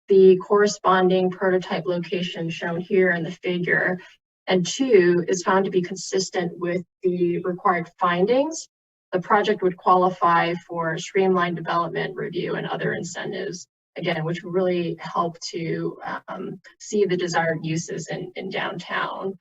the corresponding prototype location shown here in the figure, and 2 is found to be consistent with the required findings, the project would qualify for streamlined development review and other incentives, again, which will really help to see the desired uses in downtown.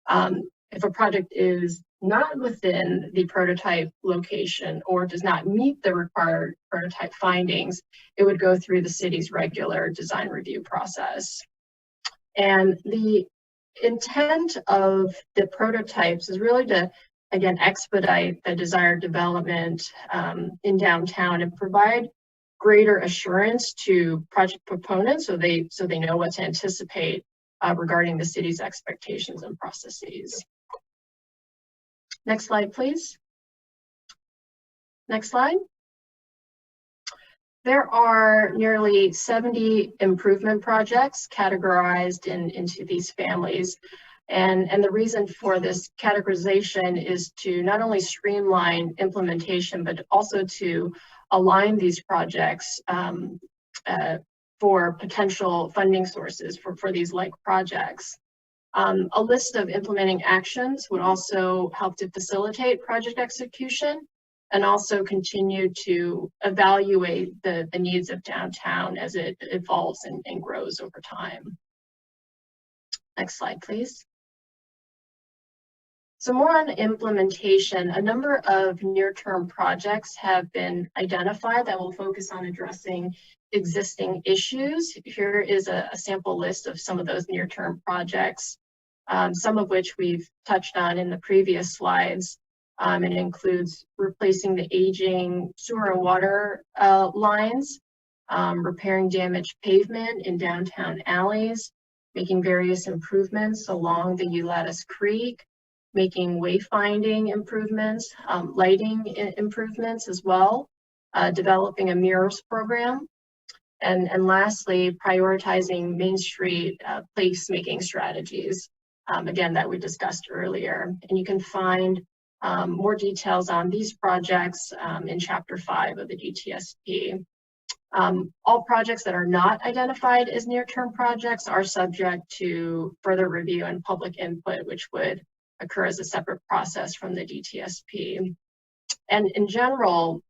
If a project is not within the prototype location or does not meet the required prototype findings, it would go through the city's regular design review process. And the intent of the prototypes is really to, again, expedite the desired development in downtown and provide greater assurance to project proponents so they know what to anticipate regarding the city's expectations and processes. Next slide, please. Next slide. There are nearly 70 improvement projects categorized into these families. And the reason for this categorization is to not only streamline implementation, but also to align these projects for potential funding sources for these like projects. A list of implementing actions would also help to facilitate project execution and also continue to evaluate the needs of downtown as it evolves and grows over time. Next slide, please. So more on implementation, a number of near-term projects have been identified that will focus on addressing existing issues. Here is a sample list of some of those near-term projects, some of which we've touched on in the previous slides. It includes replacing the aging sewer and water lines, repairing damaged pavement in downtown alleys, making various improvements along the Ulysses Creek, making wayfinding improvements, lighting improvements as well, developing a murals program, and lastly, prioritizing Main Street placemaking strategies, again, that we discussed earlier. And you can find more details on these projects in Chapter 5 of the DTSP. All projects that are not identified as near-term projects are subject to further review and public input, which would occur as a separate process from the DTSP. And in general,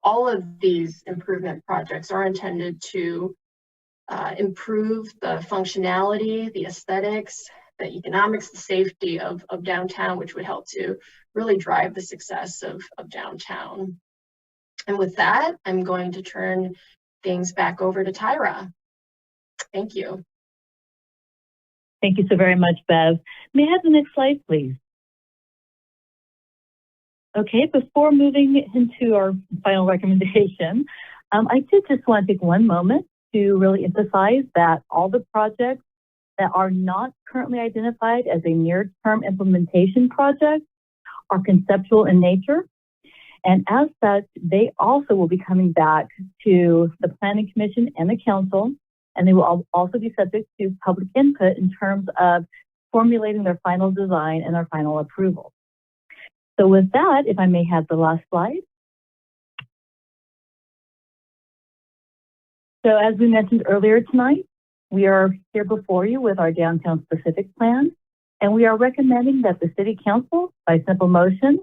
all of these improvement projects are intended to improve the functionality, the aesthetics, the economics, the safety of downtown, which would help to really drive the success of downtown. And with that, I'm going to turn things back over to Tyra. Thank you. Thank you so very much, Bev. May I have the next slide, please? Okay, before moving into our final recommendation, I did just want to take one moment to really emphasize that all the projects that are not currently identified as a near-term implementation project are conceptual in nature. And as such, they also will be coming back to the Planning Commission and the Council, and they will also be subject to public input in terms of formulating their final design and their final approval. So with that, if I may have the last slide. So as we mentioned earlier tonight, we are here before you with our downtown specific plan, and we are recommending that the City Council, by simple motion,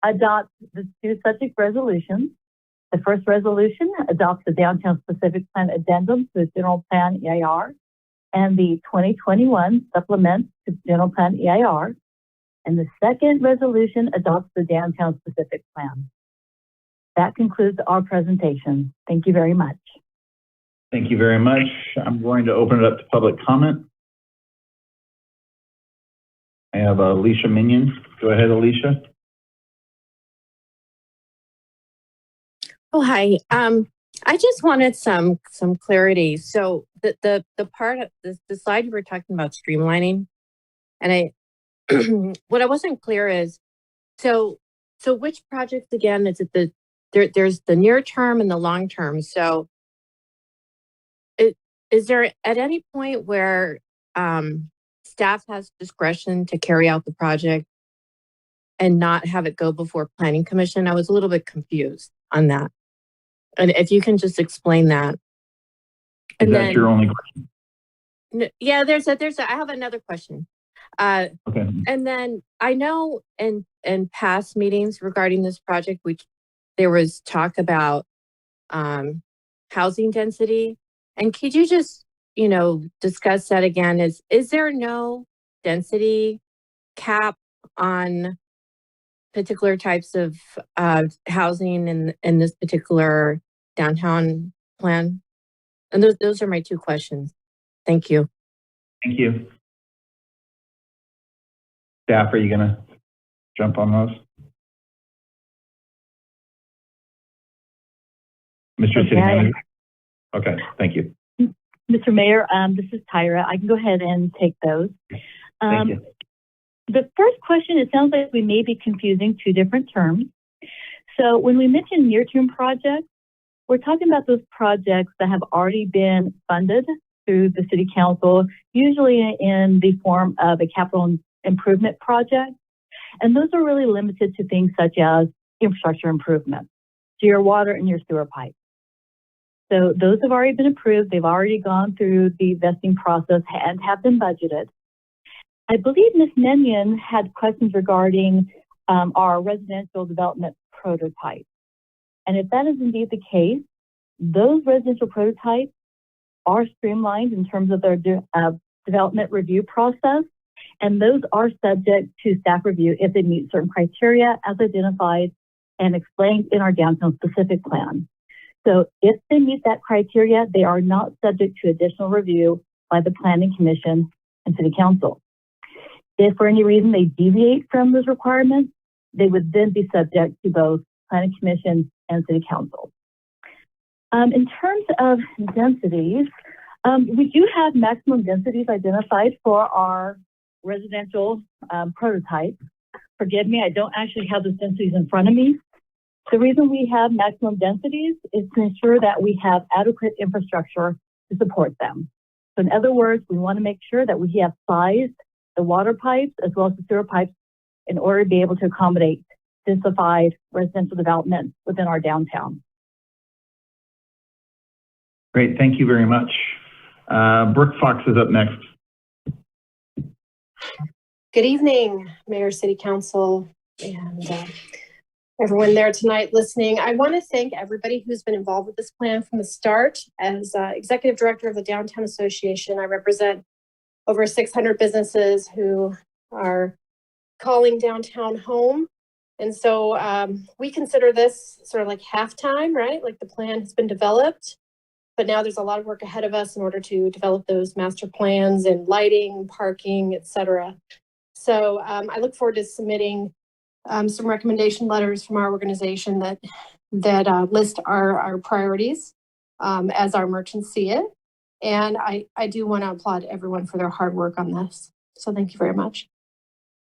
adopt the two subject resolutions. The first resolution adopts the downtown specific plan addendum to the general plan EIR, and the 2021 supplement to the general plan EIR. And the second resolution adopts the downtown specific plan. That concludes our presentation. Thank you very much. Thank you very much. I'm going to open it up to public comment. I have Alicia Minion. Go ahead, Alicia. Oh, hi. I just wanted some clarity. So the part of the slide you were talking about streamlining, and what I wasn't clear is, so which projects again? Is it there's the near term and the long term. So is there at any point where staff has discretion to carry out the project and not have it go before Planning Commission? I was a little bit confused on that. And if you can just explain that. And that's your only question? Yeah, I have another question. Okay. And then I know in past meetings regarding this project, there was talk about housing density. And could you just, discuss that again? Is there no density cap on particular types of housing in this particular downtown plan? And those are my two questions. Thank you. Thank you. Staff, are you going to jump on those? Mr. City Manager? Okay, thank you. Mr. Mayor, this is Tyra. I can go ahead and take those. Thank you. The first question, it sounds like we may be confusing two different terms. So when we mention near-term projects, we're talking about those projects that have already been funded through the City Council, usually in the form of a capital improvement project. And those are really limited to things such as infrastructure improvements, so your water and your sewer pipes. So those have already been approved. They've already gone through the vesting process and have been budgeted. I believe Ms. Menyon had questions regarding our residential development prototype. And if that is indeed the case, those residential prototypes are streamlined in terms of their development review process. And those are subject to staff review if they meet certain criteria as identified and explained in our downtown specific plan. So if they meet that criteria, they are not subject to additional review by the Planning Commission and City Council. If for any reason they deviate from those requirements, they would then be subject to both Planning Commission and City Council. In terms of densities, we do have maximum densities identified for our residential prototype. Forgive me, I don't actually have those densities in front of me. The reason we have maximum densities is to ensure that we have adequate infrastructure to support them. So in other words, we want to make sure that we have sized the water pipes as well as the sewer pipes in order to be able to accommodate densified residential development within our downtown. Great, thank you very much. Brooke Fox is up next. Good evening, Mayor, City Council, and everyone there tonight listening. I want to thank everybody who's been involved with this plan from the start. As Executive Director of the Downtown Association, I represent over 600 businesses who are calling downtown home. And so we consider this sort of like halftime, right? Like the plan has been developed, but now there's a lot of work ahead of us in order to develop those master plans and lighting, parking, et cetera. So I look forward to submitting some recommendation letters from our organization that list our priorities as our merchants see it. And I do want to applaud everyone for their hard work on this. So thank you very much.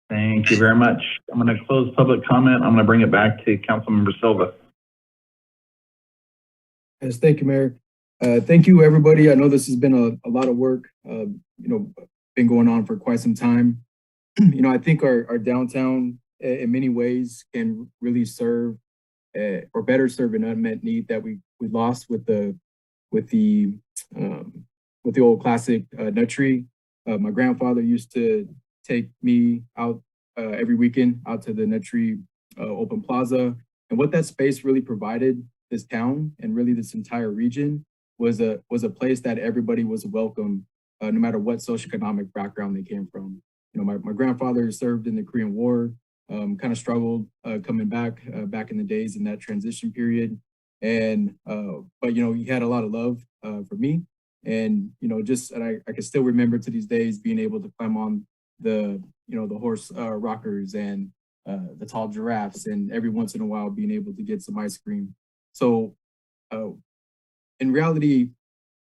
Thank you very much. I'm going to close public comment. I'm going to bring it back to Councilmember Silva. Yes, thank you, Mayor. Thank you, everybody. I know this has been a lot of work, been going on for quite some time. I think our downtown in many ways can really serve or better serve an unmet need that we lost with the old classic nut tree. My grandfather used to take me out every weekend out to the nut tree open plaza, and what that space really provided this town and really this entire region was a place that everybody was welcome, no matter what socioeconomic background they came from. My grandfather served in the Korean War, kind of struggled coming back in the days in that transition period. And, but he had a lot of love for me. And, I can still remember to these days being able to climb on the horse rockers and the tall giraffes, and every once in a while being able to get some ice cream. So in reality,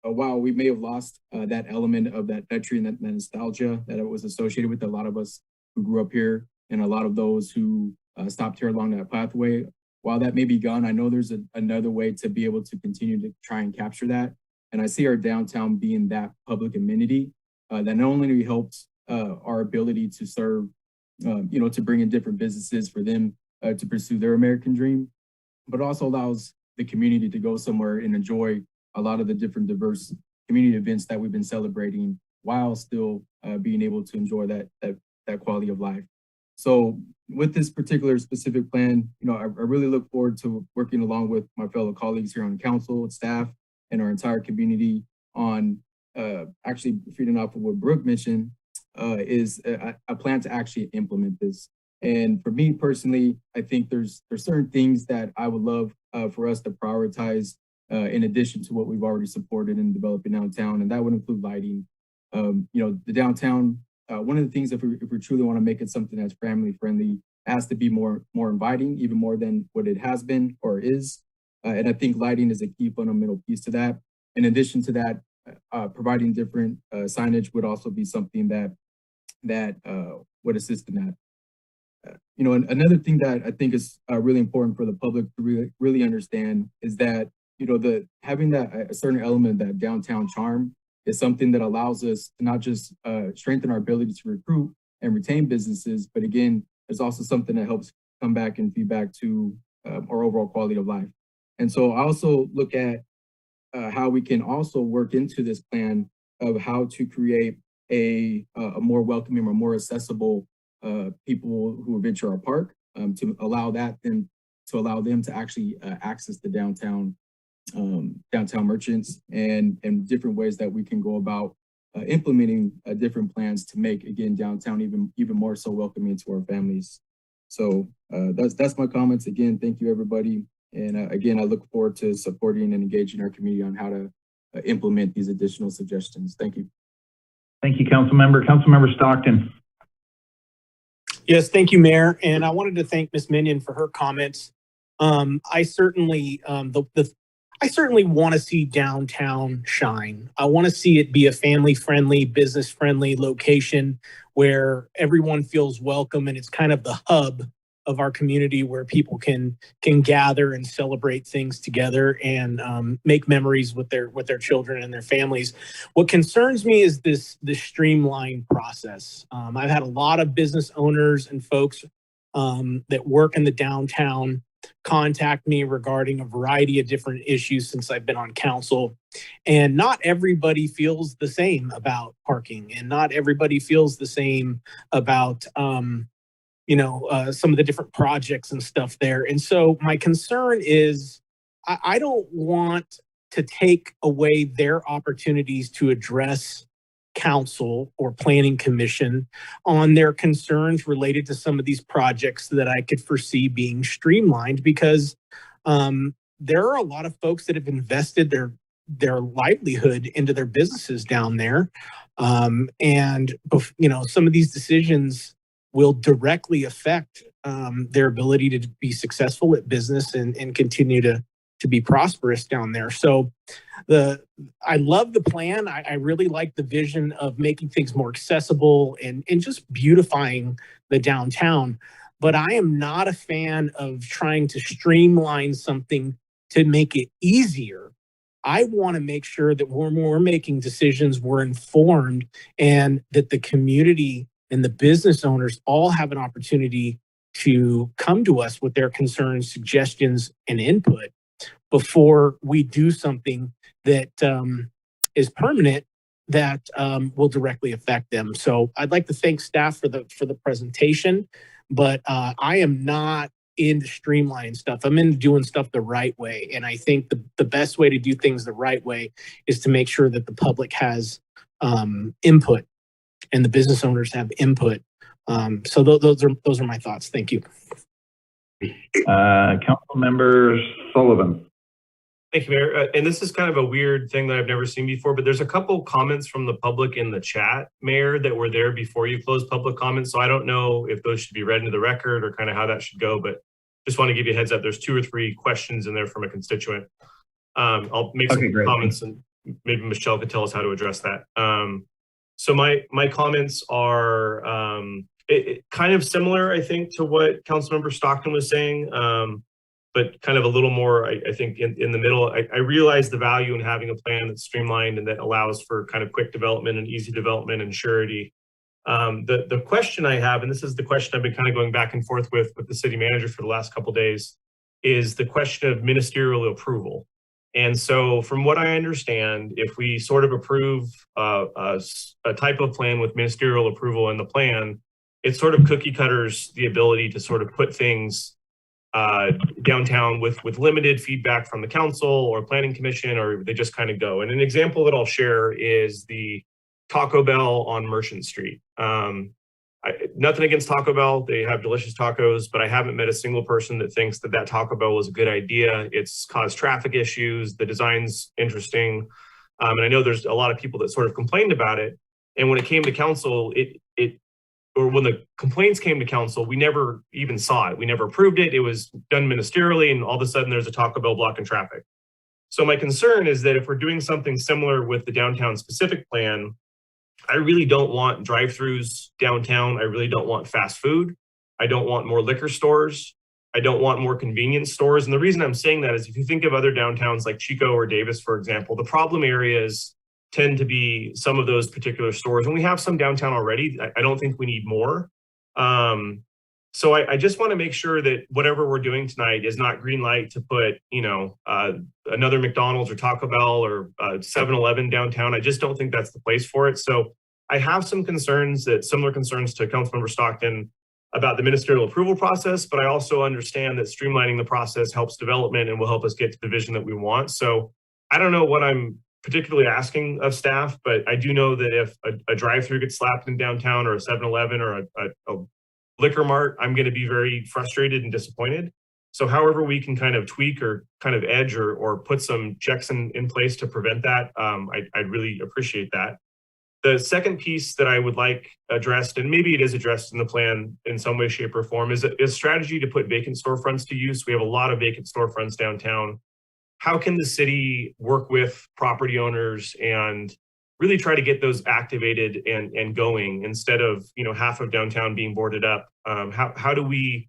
while we may have lost that element of that tree and that nostalgia that it was associated with a lot of us who grew up here and a lot of those who stopped here along that pathway, while that may be gone, I know there's another way to be able to continue to try and capture that. And I see our downtown being that public amenity that not only helps our ability to serve, to bring in different businesses for them to pursue their American dream, but also allows the community to go somewhere and enjoy a lot of the different diverse community events that we've been celebrating while still being able to enjoy that quality of life. So with this particular specific plan, I really look forward to working along with my fellow colleagues here on council, staff, and our entire community on actually feeding off of what Brooke mentioned, is a plan to actually implement this. And for me personally, I think there's certain things that I would love for us to prioritize in addition to what we've already supported in developing downtown, and that would include lighting. The downtown, one of the things, if we truly want to make it something that's family friendly, it has to be more inviting, even more than what it has been or is. And I think lighting is a key fundamental piece to that. In addition to that, providing different signage would also be something that would assist in that. Another thing that I think is really important for the public to really understand is that, having that a certain element of that downtown charm is something that allows us to not just strengthen our ability to recruit and retain businesses, but again, there's also something that helps come back and feedback to our overall quality of life. And so I also look at how we can also work into this plan of how to create a more welcoming or more accessible people who venture our park, to allow them to actually access the downtown merchants and different ways that we can go about implementing different plans to make, again, downtown even more so welcoming to our families. So that's my comments. Again, thank you, everybody. And again, I look forward to supporting and engaging our community on how to implement these additional suggestions. Thank you. Thank you, Councilmember Stockton. Yes, thank you, Mayor. And I wanted to thank Ms. Minion for her comments. I certainly want to see downtown shine. I want to see it be a family-friendly, business-friendly location where everyone feels welcome, and it's kind of the hub of our community where people can gather and celebrate things together and make memories with their children and their families. What concerns me is this streamlined process. I've had a lot of business owners and folks that work in the downtown contact me regarding a variety of different issues since I've been on council. And not everybody feels the same about parking, and not everybody feels the same about some of the different projects and stuff there. And so my concern is I don't want to take away their opportunities to address council or planning commission on their concerns related to some of these projects that I could foresee being streamlined, because there are a lot of folks that have invested their livelihood into their businesses down there. And some of these decisions will directly affect their ability to be successful at business and continue to be prosperous down there. So I love the plan. I really like the vision of making things more accessible and just beautifying the downtown. But I am not a fan of trying to streamline something to make it easier. I want to make sure that when we're making decisions, we're informed, and that the community and the business owners all have an opportunity to come to us with their concerns, suggestions, and input before we do something that is permanent that will directly affect them. So I'd like to thank staff for the presentation, but I am not into streamlining stuff. I'm into doing stuff the right way. And I think the best way to do things the right way is to make sure that the public has input and the business owners have input. So those are my thoughts. Thank you. Councilmember Sullivan. Thank you, Mayor. And this is kind of a weird thing that I've never seen before, but there's a couple comments from the public in the chat, Mayor, that were there before you closed public comments. So I don't know if those should be read into the record or kind of how that should go, but just want to give you a heads up. There's 2 or 3 questions in there from a constituent. I'll make some comments, and maybe Michelle could tell us how to address that. So my comments are kind of similar, I think, to what Councilmember Stockton was saying, but kind of a little more, I think, in the middle. I realize the value in having a plan that's streamlined and that allows for kind of quick development and easy development and surety. The question I have, and this is the question I've been kind of going back and forth with the city manager for the last couple of days, is the question of ministerial approval. And so from what I understand, if we sort of approve a type of plan with ministerial approval in the plan, it sort of cookie cutters the ability to sort of put things downtown with limited feedback from the council or planning commission, or they just kind of go. And an example that I'll share is the Taco Bell on Merchant Street. Nothing against Taco Bell. They have delicious tacos, but I haven't met a single person that thinks that Taco Bell was a good idea. It's caused traffic issues. The design's interesting. And I know there's a lot of people that sort of complained about it. And when it came to council, or when the complaints came to council, we never even saw it. We never approved it. It was done ministerially, and all of a sudden there's a Taco Bell blocking traffic. So my concern is that if we're doing something similar with the downtown specific plan, I really don't want drive-throughs downtown. I really don't want fast food. I don't want more liquor stores. I don't want more convenience stores. And the reason I'm saying that is if you think of other downtowns like Chico or Davis, for example, the problem areas tend to be some of those particular stores. And we have some downtown already. I don't think we need more. So I just want to make sure that whatever we're doing tonight is not green light to put, another McDonald's or Taco Bell or 7-Eleven downtown. I just don't think that's the place for it. So I have some concerns, similar concerns to Councilmember Stockton about the ministerial approval process, but I also understand that streamlining the process helps development and will help us get to the vision that we want. So I don't know what I'm particularly asking of staff, but I do know that if a drive-through gets slapped in downtown or a 7-Eleven or a liquor mart, I'm going to be very frustrated and disappointed. So however we can kind of tweak or kind of edge or put some checks in place to prevent that, I'd really appreciate that. The second piece that I would like addressed, and maybe it is addressed in the plan in some way, shape, or form, is a strategy to put vacant storefronts to use. We have a lot of vacant storefronts downtown. How can the city work with property owners and really try to get those activated and going instead of half of downtown being boarded up? How do we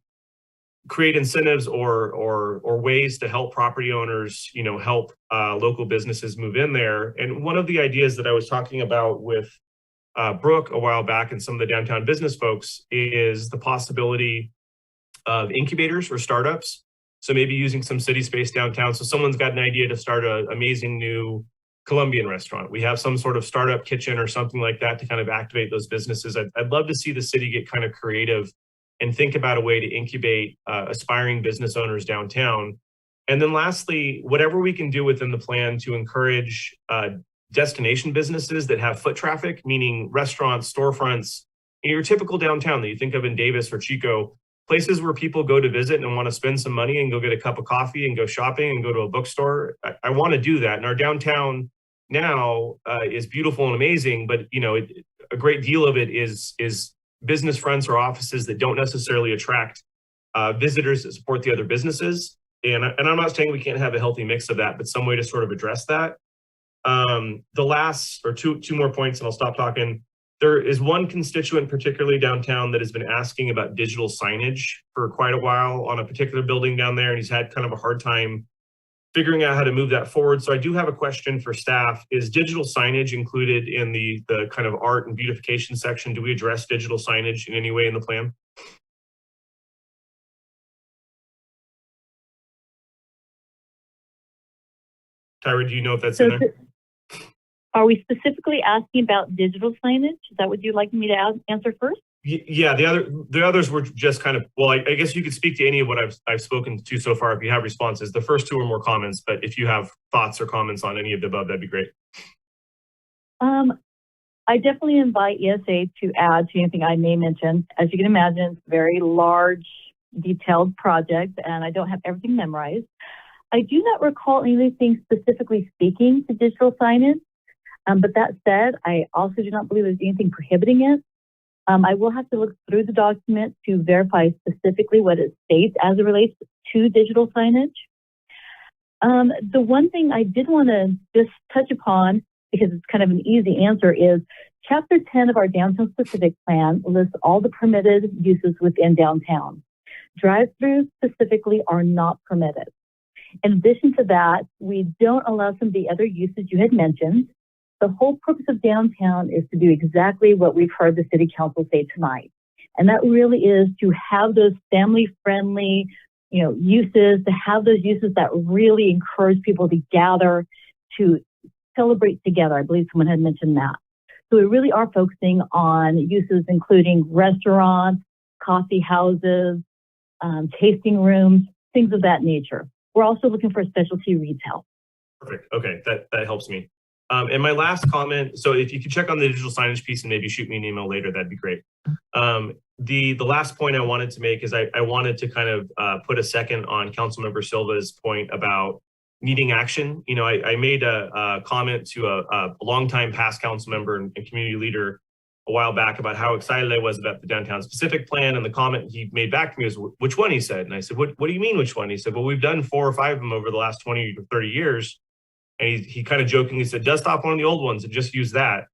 create incentives or ways to help property owners help local businesses move in there? And one of the ideas that I was talking about with Brooke a while back and some of the downtown business folks is the possibility of incubators or startups. So maybe using some city space downtown. So someone's got an idea to start an amazing new Colombian restaurant. We have some sort of startup kitchen or something like that to kind of activate those businesses. I'd love to see the city get kind of creative and think about a way to incubate aspiring business owners downtown. And then lastly, whatever we can do within the plan to encourage destination businesses that have foot traffic, meaning restaurants, storefronts, your typical downtown that you think of in Davis or Chico, places where people go to visit and want to spend some money and go get a cup of coffee and go shopping and go to a bookstore. I want to do that. And our downtown now is beautiful and amazing, but a great deal of it is business fronts or offices that don't necessarily attract visitors that support the other businesses. And I'm not saying we can't have a healthy mix of that, but some way to sort of address that. The last or two more points, and I'll stop talking. There is one constituent, particularly downtown, that has been asking about digital signage for quite a while on a particular building down there, and he's had kind of a hard time figuring out how to move that forward. So I do have a question for staff. Is digital signage included in the kind of art and beautification section? Do we address digital signage in any way in the plan? Tyra, do you know if that's in there? Are we specifically asking about digital signage? Is that what you'd like me to answer first? Yeah, the others were just kind of, well, I guess you could speak to any of what I've spoken to so far if you have responses. The first two are more comments, but if you have thoughts or comments on any of the above, that'd be great. I definitely invite ESA to add to anything I may mention. As you can imagine, it's a very large, detailed project, and I don't have everything memorized. I do not recall anything specifically speaking to digital signage. But that said, I also do not believe there's anything prohibiting it. I will have to look through the document to verify specifically what it states as it relates to digital signage. The one thing I did want to just touch upon, because it's kind of an easy answer, is Chapter 10 of our downtown specific plan lists all the permitted uses within downtown. Drive-throughs specifically are not permitted. In addition to that, we don't allow some of the other uses you had mentioned. The whole purpose of downtown is to do exactly what we've heard the city council say tonight. And that really is to have those family-friendly, uses, to have those uses that really encourage people to gather, to celebrate together. I believe someone had mentioned that. So we really are focusing on uses including restaurants, coffee houses, tasting rooms, things of that nature. We're also looking for specialty retail. Perfect. Okay, that helps me. And my last comment, so if you could check on the digital signage piece and maybe shoot me an email later, that'd be great. The last point I wanted to make is I wanted to kind of put a second on Councilmember Silva's point about needing action. You know, I made a comment to a longtime past council member and community leader a while back about how excited I was about the downtown specific plan, and the comment he made back to me was, which one, he said. And I said, what do you mean which one? He said, well, we've done 4 or 5 of them over the last 20 to 30 years. And he kind of jokingly said, dust off one of the old ones and just use that.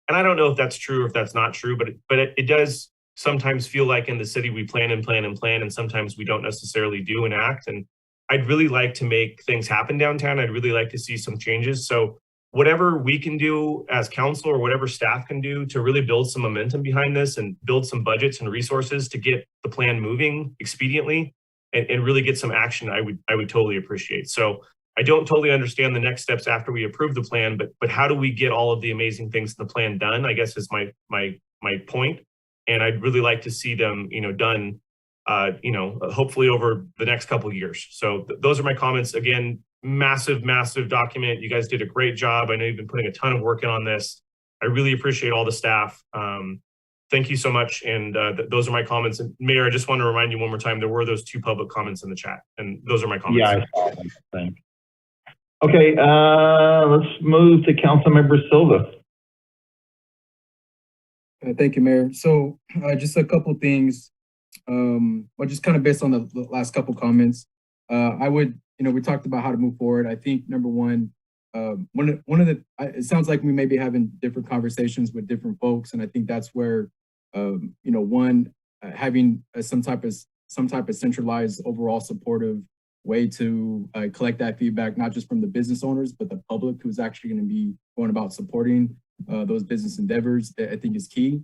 And I don't know if that's true or if that's not true, but it does sometimes feel like in the city we plan and plan and plan, and sometimes we don't necessarily do and act. And I'd really like to make things happen downtown. I'd really like to see some changes. So whatever we can do as council or whatever staff can do to really build some momentum behind this and build some budgets and resources to get the plan moving expediently and really get some action, I would totally appreciate. So I don't totally understand the next steps after we approve the plan, but how do we get all of the amazing things in the plan done, I guess is my point. And I'd really like to see them, done, hopefully over the next couple of years. So those are my comments. Again, massive document. You guys did a great job. I know you've been putting a ton of work in on this. I really appreciate all the staff. Thank you so much. And those are my comments. And Mayor, I just want to remind you one more time, there were those 2 public comments in the chat, and those are my comments. Yeah, I saw them. Thanks. Okay, let's move to Councilmember Silva. Thank you, Mayor. So just a couple things, just kind of based on the last couple comments. I would, we talked about how to move forward. I think number one, it sounds like we may be having different conversations with different folks, and I think that's where, having some type of centralized overall supportive way to collect that feedback, not just from the business owners, but the public who's actually going to be going about supporting those business endeavors, I think is key.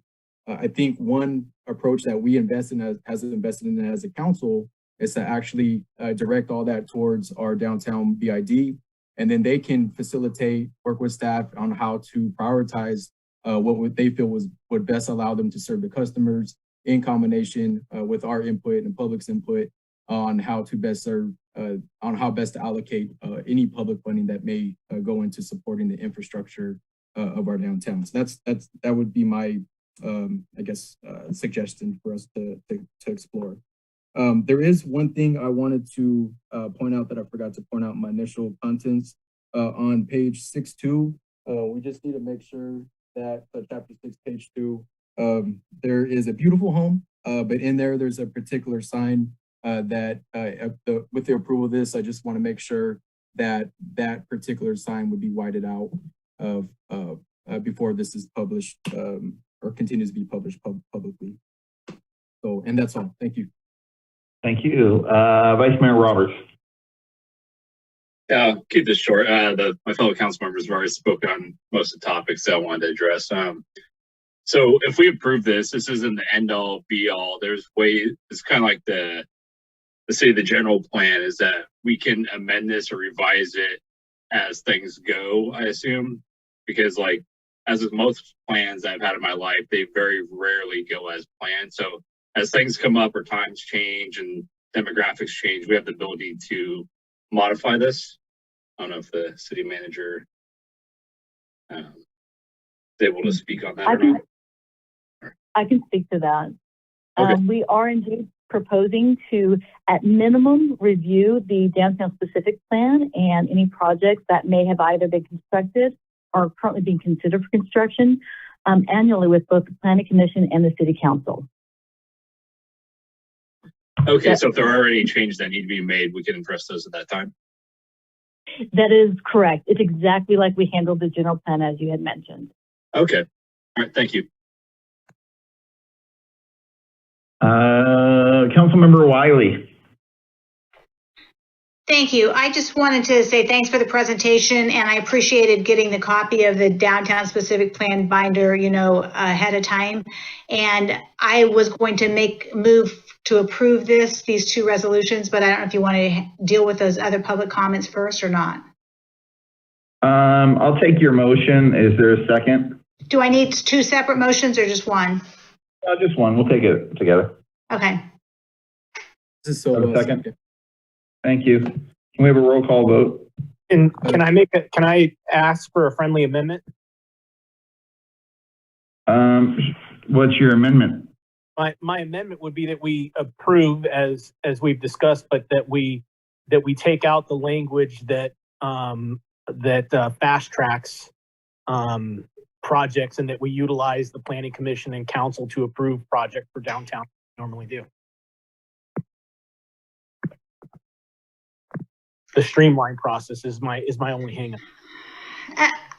I think one approach that we has invested in as a council is to actually direct all that towards our downtown BID, and then they can facilitate, work with staff on how to prioritize what they feel would best allow them to serve the customers in combination with our input and public's input on how to best serve, on how best to allocate any public funding that may go into supporting the infrastructure of our downtown. So that would be my, suggestion for us to explore. There is one thing I wanted to point out that I forgot to point out in my initial contents. On page 6.2, we just need to make sure that chapter 6, page 2, there is a beautiful home, but in there's a particular sign that with the approval of this, I just want to make sure that that particular sign would be whited out before this is published or continues to be published publicly. So, and that's all. Thank you. Thank you. Vice Mayor Roberts. Yeah, I'll keep this short. My fellow council members have already spoken on most of the topics that I wanted to address. So if we approve this isn't the end all be all. It's kind of like the general plan is that we can amend this or revise it as things go, I assume, because as with most plans I've had in my life, they very rarely go as planned. So as things come up or times change and demographics change, we have the ability to modify this. I don't know if the city manager is able to speak on that or not. I can speak to that. Okay. We are indeed proposing to, at minimum, review the downtown specific plan and any projects that may have either been constructed or currently being considered for construction annually with both the Planning Commission and the City Council. Okay, so if there are any changes that need to be made, we can address those at that time. That is correct. It's exactly like we handled the general plan as you had mentioned. Okay. All right, thank you. Councilmember Wiley. Thank you. I just wanted to say thanks for the presentation, and I appreciated getting the copy of the downtown specific plan binder, ahead of time. And I was going to move to approve these 2 resolutions, but I don't know if you want to deal with those other public comments first or not. I'll take your motion. Is there a second? Do I need 2 separate motions or just one? Just one. We'll take it together. Okay. This is so second. Thank you. Can we have a roll call vote? Can I ask for a friendly amendment? What's your amendment? My amendment would be that we approve as we've discussed, but that we take out the language that that fast tracks projects, and that we utilize the planning commission and council to approve project for downtown normally do. The streamline process is my only hang up.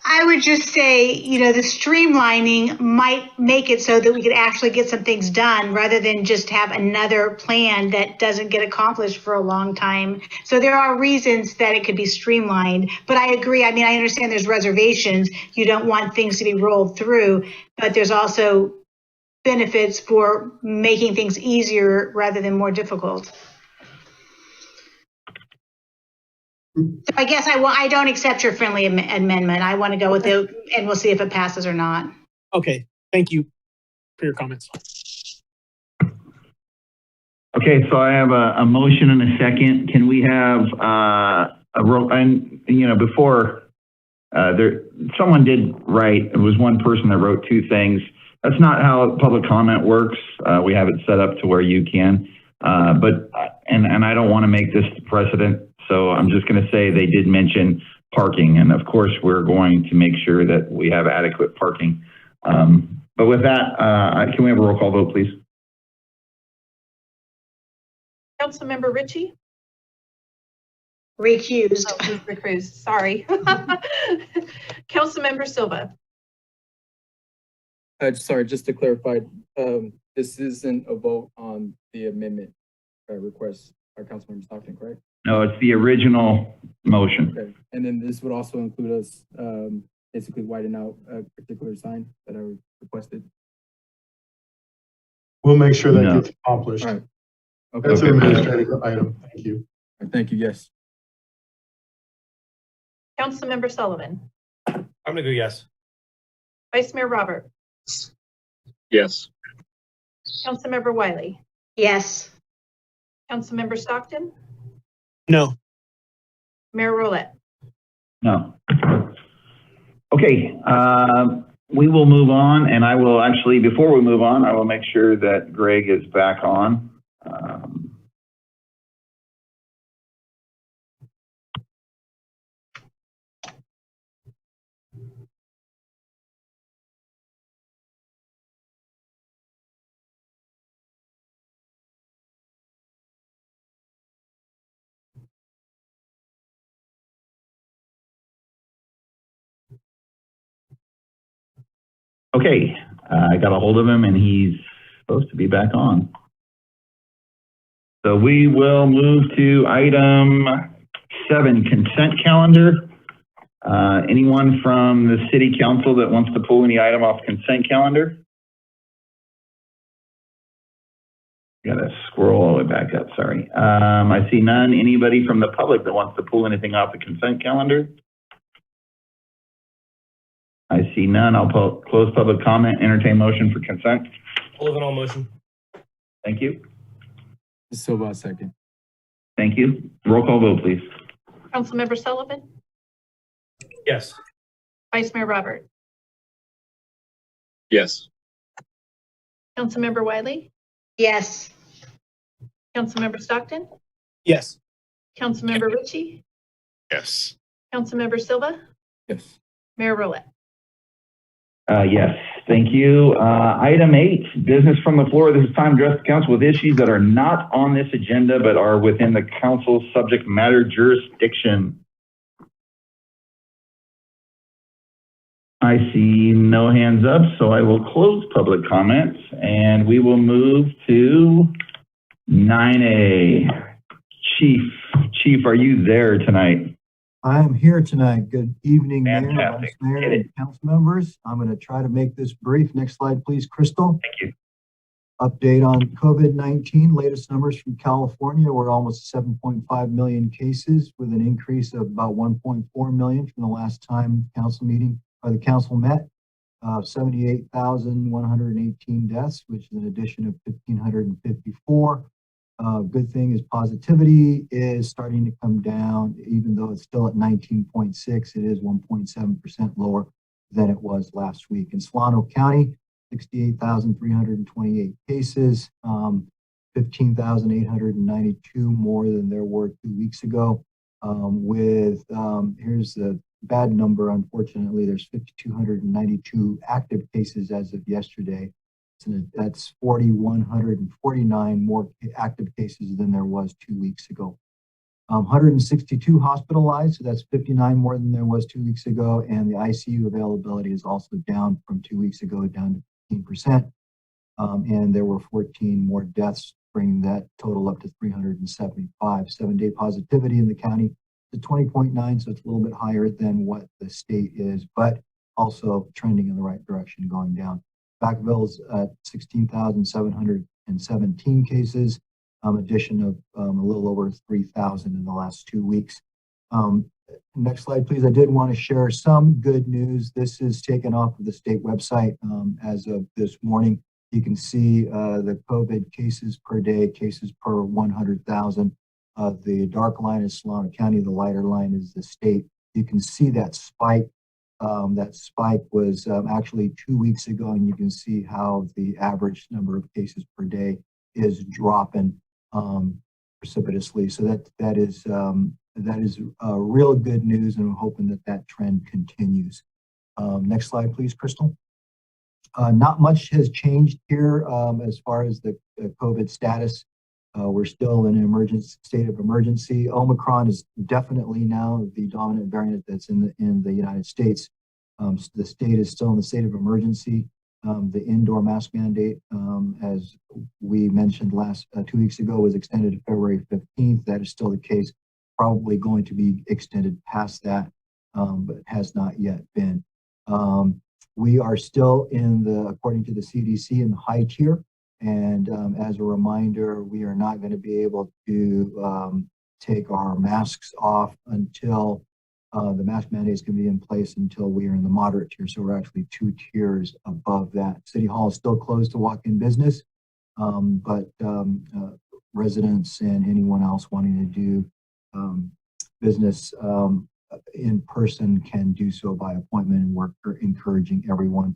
I would just say, you know, the streamlining might make it so that we could actually get some things done rather than just have another plan that doesn't get accomplished for a long time. So there are reasons that it could be streamlined, but I agree. I mean, I understand there's reservations. You don't want things to be rolled through, but there's also benefits for making things easier rather than more difficult. So I guess I don't accept your friendly amendment. I want to go with it, and we'll see if it passes or not. Okay, thank you for your comments. Okay, so I have a motion and a second. Can we have and you know, before someone did write, it was one person that wrote two things. That's not how public comment works. We have it set up to where you can, but I don't want to make this precedent. So I'm just going to say they did mention parking, and of course we're going to make sure that we have adequate parking. But with that, can we have a roll call vote, please? Councilmember Ritchie? Recused. Oh, he's recused. Sorry. Councilmember Silva? Sorry, just to clarify, this isn't a vote on the amendment request by Councilmember Stockton, correct? No, it's the original motion. Okay. And then this would also include us basically whitening out a particular sign that I requested. We'll make sure that gets accomplished. All right. Okay. That's an administrative item. Thank you. Thank you. Yes. Councilmember Sullivan? I'm gonna go yes. Vice Mayor Robert? Yes. Councilmember Wiley? Yes. Councilmember Stockton? No. Mayor Roulette? No. Okay, we will move on, and I will actually, before we move on, I will make sure that Greg is back on. Okay, I got a hold of him and he's supposed to be back on. So we will move to item 7, consent calendar. Anyone from the city council that wants to pull any item off consent calendar? Gotta scroll all the way back up, sorry. I see none. Anybody from the public that wants to pull anything off the consent calendar? I see none. I'll close public comment, entertain motion for consent. All motion. Thank you. Silva, second. Thank you. Roll call vote, please. Councilmember Sullivan? Yes. Vice Mayor Robert? Yes. Councilmember Wiley? Yes. Councilmember Stockton? Yes. Councilmember Ritchie? Yes. Councilmember Silva? Yes. Mayor Roulette? Yes, thank you. Item 8, business from the floor. This is time to address the council with issues that are not on this agenda, but are within the council's subject matter jurisdiction. I see no hands up, so I will close public comments and we will move to 9A. Chief, are you there tonight? I am here tonight. Good evening, Mayor, Fantastic. Vice Mayor, and council members. I'm going to try to make this brief. Next slide, please, Crystal. Thank you. Update on COVID-19. Latest numbers from California. We're almost 7.5 million cases with an increase of about 1.4 million from the last time the council met. 78,118 deaths, which is an addition of 1,554. Good thing is positivity is starting to come down, even though it's still at 19.6. It is 1.7% lower than it was last week. In Solano County, 68,328 cases, 15,892 more than there were 2 weeks ago. Here's the bad number, unfortunately, there's 5,292 active cases as of yesterday. So that's 4,149 more active cases than there was 2 weeks ago. 162 hospitalized, so that's 59 more than there was 2 weeks ago. And the ICU availability is also down from 2 weeks ago, down to 15%. And there were 14 more deaths, bringing that total up to 375. 7-day positivity in the county to 20.9, so it's a little bit higher than what the state is, but also trending in the right direction, going down. Vacaville's at 16,717 cases, addition of a little over 3,000 in the last 2 weeks. Next slide, please. I did want to share some good news. This is taken off of the state website as of this morning. You can see the COVID cases per day, cases per 100,000. The dark line is Solano County, the lighter line is the state. You can see that spike. That spike was actually 2 weeks ago, and you can see how the average number of cases per day is dropping precipitously. So that is real good news, and we're hoping that that trend continues. Next slide, please, Crystal. Not much has changed here as far as the COVID status. We're still in an state of emergency. Omicron is definitely now the dominant variant that's in the United States. The state is still in the state of emergency. The indoor mask mandate, as we mentioned 2 weeks ago, was extended to February 15th. That is still the case. Probably going to be extended past that, but has not yet been. We are still according to the CDC, in the high tier. And as a reminder, we are not going to be able to take our masks off until the mask mandates can be in place until we are in the moderate tier. So we're actually 2 tiers above that. City Hall is still closed to walk-in business, but residents and anyone else wanting to do business in person can do so by appointment, and we're encouraging everyone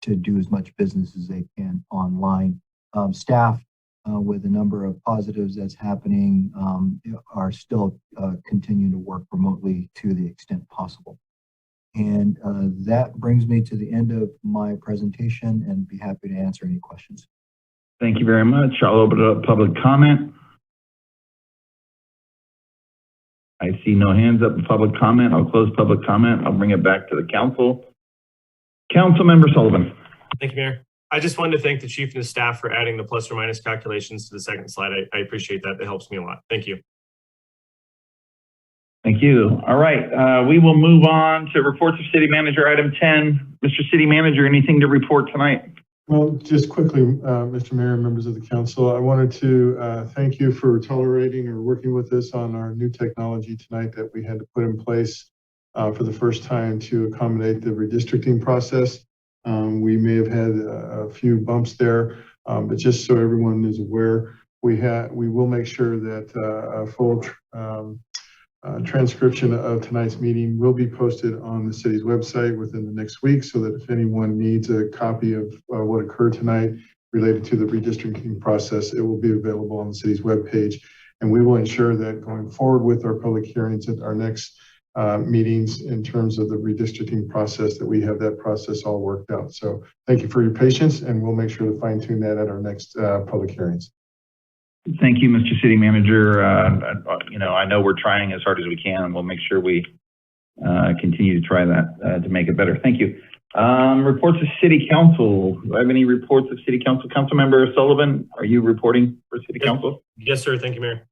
to do as much business as they can online. Staff, with the number of positives that's happening, are still continuing to work remotely to the extent possible. And that brings me to the end of my presentation, and be happy to answer any questions. Thank you very much. I'll open it up public comment. I see no hands up in public comment. I'll close public comment. I'll bring it back to the council. Councilmember Sullivan. Thank you, Mayor. I just wanted to thank the chief and his staff for adding the plus or minus calculations to the second slide. I appreciate that. That helps me a lot. Thank you. Thank you. All right. We will move on to reports of city manager, item 10. Mr. City Manager, anything to report tonight? Well, just quickly, Mr. Mayor, members of the council, I wanted to thank you for tolerating or working with us on our new technology tonight that we had to put in place for the first time to accommodate the redistricting process. We may have had a few bumps there, but just so everyone is aware, we will make sure that a full transcription of tonight's meeting will be posted on the city's website within the next week, so that if anyone needs a copy of what occurred tonight related to the redistricting process, it will be available on the city's webpage. And we will ensure that going forward with our public hearings at our next meetings in terms of the redistricting process, that we have that process all worked out. So thank you for your patience, and we'll make sure to fine tune that at our next public hearings. Thank you, Mr. City Manager. I know we're trying as hard as we can, and we'll make sure we continue to try that to make it better. Thank you. Reports of City Council. Do I have any reports of City Council? Councilmember Sullivan, are you reporting for City Council? Yes, sir. Thank you, Mayor.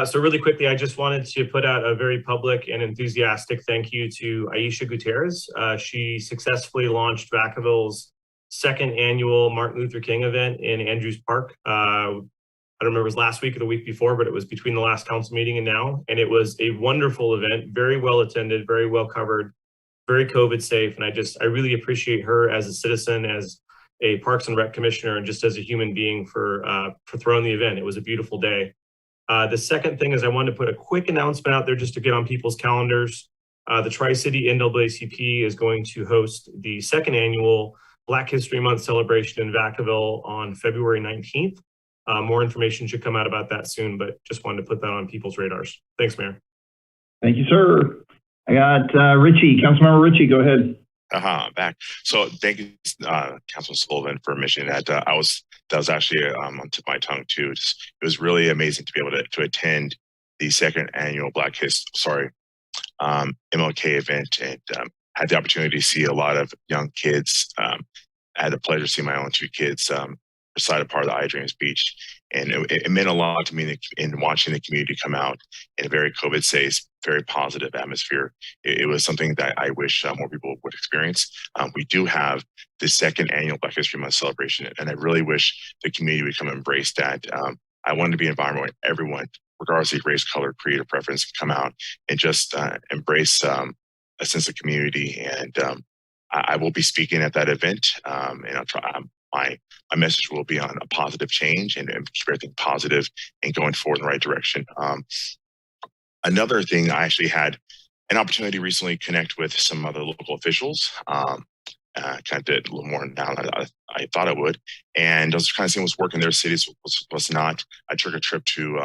So really quickly, I just wanted to put out a very public and enthusiastic thank you to Aisha Gutierrez. She successfully launched Vacaville's second annual Martin Luther King event in Andrews Park. I don't remember if it was last week or the week before, but it was between the last council meeting and now. And it was a wonderful event, very well attended, very well covered, very COVID safe. And I really appreciate her as a citizen, as a Parks and Rec commissioner, and just as a human being for throwing the event. It was a beautiful day. The second thing is I wanted to put a quick announcement out there just to get on people's calendars. The Tri-City NAACP is going to host the second annual Black History Month celebration in Vacaville on February 19th. More information should come out about that soon, but just wanted to put that on people's radars. Thanks, Mayor. Thank you, sir. I got Richie, Councilmember Richie, go ahead. Back. So thank you, Councilman Sullivan, for mentioning that. That was actually on tip of my tongue too. It was really amazing to be able to attend the second annual MLK event, and had the opportunity to see a lot of young kids. I had the pleasure to see my own two kids recite a part of the iDreams Beach, and it meant a lot to me in watching the community come out in a very COVID-safe, very positive atmosphere. It was something that I wish more people would experience. We do have the second annual Black History Month celebration, and I really wish the community would come embrace that. I wanted to be an environment where everyone, regardless of race, color, creed, or preference, can come out and just embrace a sense of community. And I will be speaking at that event, and I'll try. My message will be on a positive change and keep everything positive and going forward in the right direction. Another thing, I actually had an opportunity recently to connect with some other local officials. Kind of did a little more now than I thought I would, and I was kind of seeing what's working in their cities, what's not. I took a trip to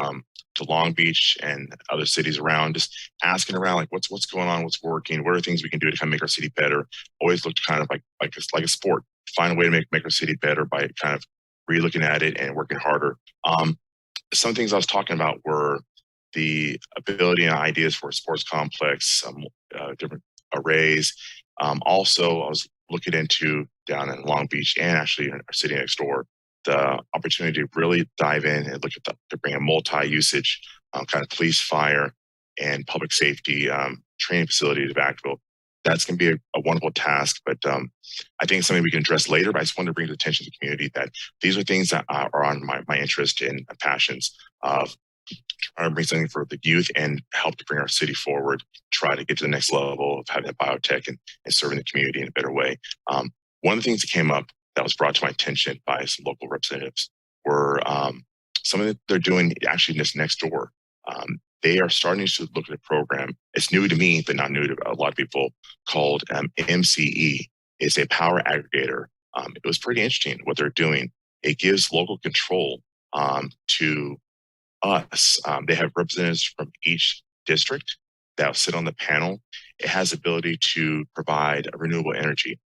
Long Beach and other cities around, just asking around like what's going on, what's working, what are things we can do to kind of make our city better. Always looked kind of like a sport. Find a way to make our city better by kind of re-looking at it and working harder. Some things I was talking about were the ability and ideas for a sports complex, different arrays. Also, I was looking into down in Long Beach and actually in our city next door, the opportunity to really dive in and look at to bring a multi-usage kind of police, fire, and public safety training facility to Vacaville. That's going to be a wonderful task, but I think it's something we can address later. But I just wanted to bring to the attention of the community that these are things that are on my interest and passions of trying to bring something for the youth and help to bring our city forward, try to get to the next level of having a biotech and serving the community in a better way. One of the things that came up that was brought to my attention by some local representatives were something that they're doing actually just next door. They are starting to look at a program. It's new to me, but not new to a lot of people, called MCE. It's a power aggregator. It was pretty interesting what they're doing. It gives local control to us. They have representatives from each district that will sit on the panel. It has the ability to provide renewable energy.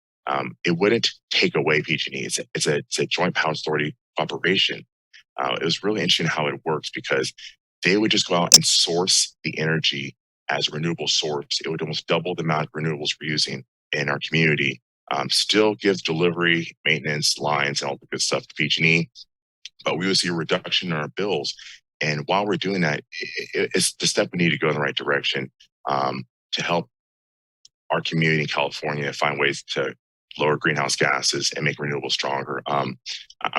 It wouldn't take away PG&E. It's a joint power authority operation. It was really interesting how it works because they would just go out and source the energy as a renewable source. It would almost double the amount of renewables we're using in our community. Still gives delivery, maintenance, lines, and all the good stuff to PG&E, but we would see a reduction in our bills. And while we're doing that, it's the step we need to go in the right direction to help our community in California find ways to lower greenhouse gases and make renewables stronger. I'm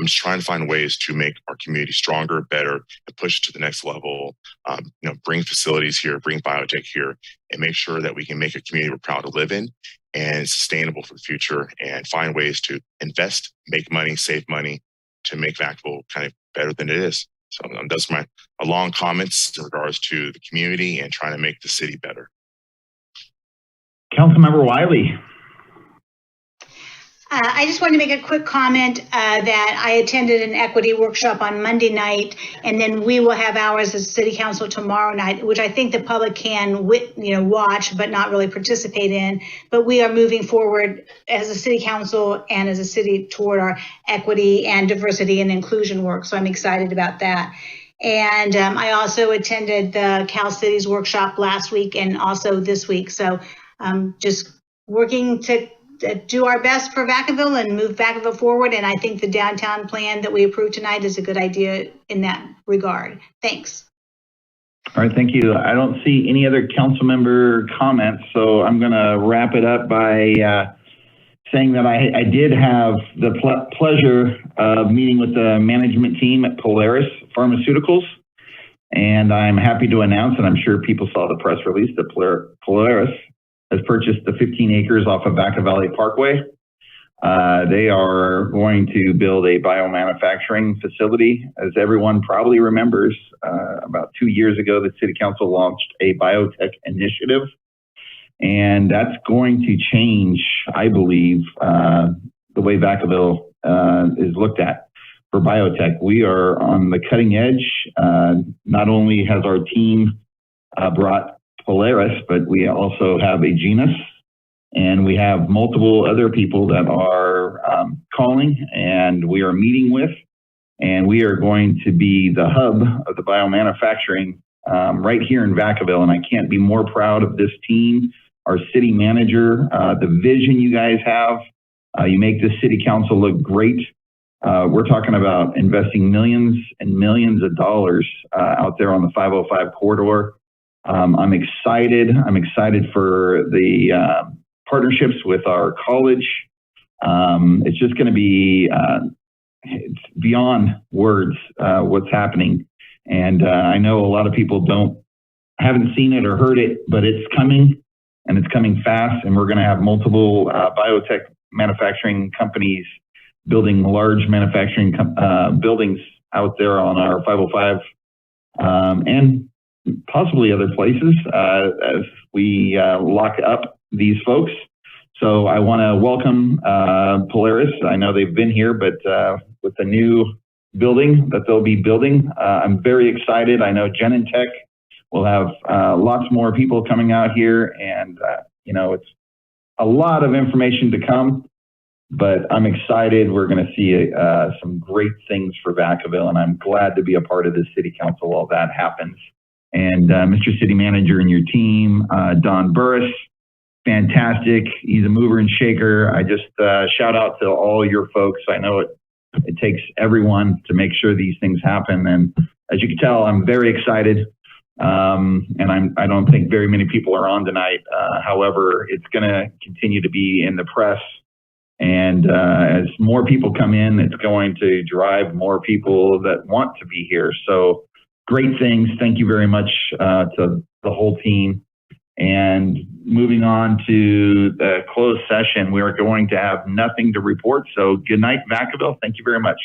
just trying to find ways to make our community stronger, better, and push to the next level. Bring facilities here, bring biotech here, and make sure that we can make a community we're proud to live in and sustainable for the future, and find ways to invest, make money, save money to make Vacaville kind of better than it is. So those are my long comments in regards to the community and trying to make the city better. Councilmember Wiley. I just wanted to make a quick comment that I attended an equity workshop on Monday night, and then we will have ours as City Council tomorrow night, which I think the public can watch but not really participate in. But we are moving forward as a City Council and as a city toward our equity and diversity and inclusion work. So I'm excited about that. And I also attended the Cal Cities workshop last week and also this week. So just working to do our best for Vacaville and move Vacaville forward. And I think the downtown plan that we approved tonight is a good idea in that regard. Thanks. All right, thank you. I don't see any other council member comments, so I'm going to wrap it up by saying that I did have the pleasure of meeting with the management team at Polaris Pharmaceuticals. And I'm happy to announce, and I'm sure people saw the press release, that Polaris has purchased the 15 acres off of Vacaville Parkway. They are going to build a biomanufacturing facility. As everyone probably remembers, about 2 years ago, the City Council launched a biotech initiative. And that's going to change, I believe, the way Vacaville is looked at for biotech. We are on the cutting edge. Not only has our team brought Polaris, but we also have a Genus, and we have multiple other people that are calling and we are meeting with, and we are going to be the hub of the biomanufacturing right here in Vacaville. And I can't be more proud of this team, our city manager, the vision you guys have. You make this city council look great. We're talking about investing millions and millions of dollars out there on the 505 corridor. I'm excited. I'm excited for the partnerships with our college. It's just going to be it's beyond words what's happening. And I know a lot of people haven't seen it or heard it, but it's coming, and it's coming fast. And we're going to have multiple biotech manufacturing companies building large manufacturing buildings out there on our 505 and possibly other places as we lock up these folks. So I want to welcome Polaris. I know they've been here, but with the new building that they'll be building, I'm very excited. I know Genentech will have lots more people coming out here, and you know, it's a lot of information to come, but I'm excited. We're going to see some great things for Vacaville, and I'm glad to be a part of the city council while that happens. And Mr. City Manager and your team, Don Burris, fantastic. He's a mover and shaker. I just shout out to all your folks. I know it takes everyone to make sure these things happen. And as you can tell, I'm very excited. And I don't think very many people are on tonight. However, it's going to continue to be in the press. And as more people come in, it's going to drive more people that want to be here. So great things. Thank you very much to the whole team. And moving on to the closed session, we are going to have nothing to report. So good night, Vacaville. Thank you very much.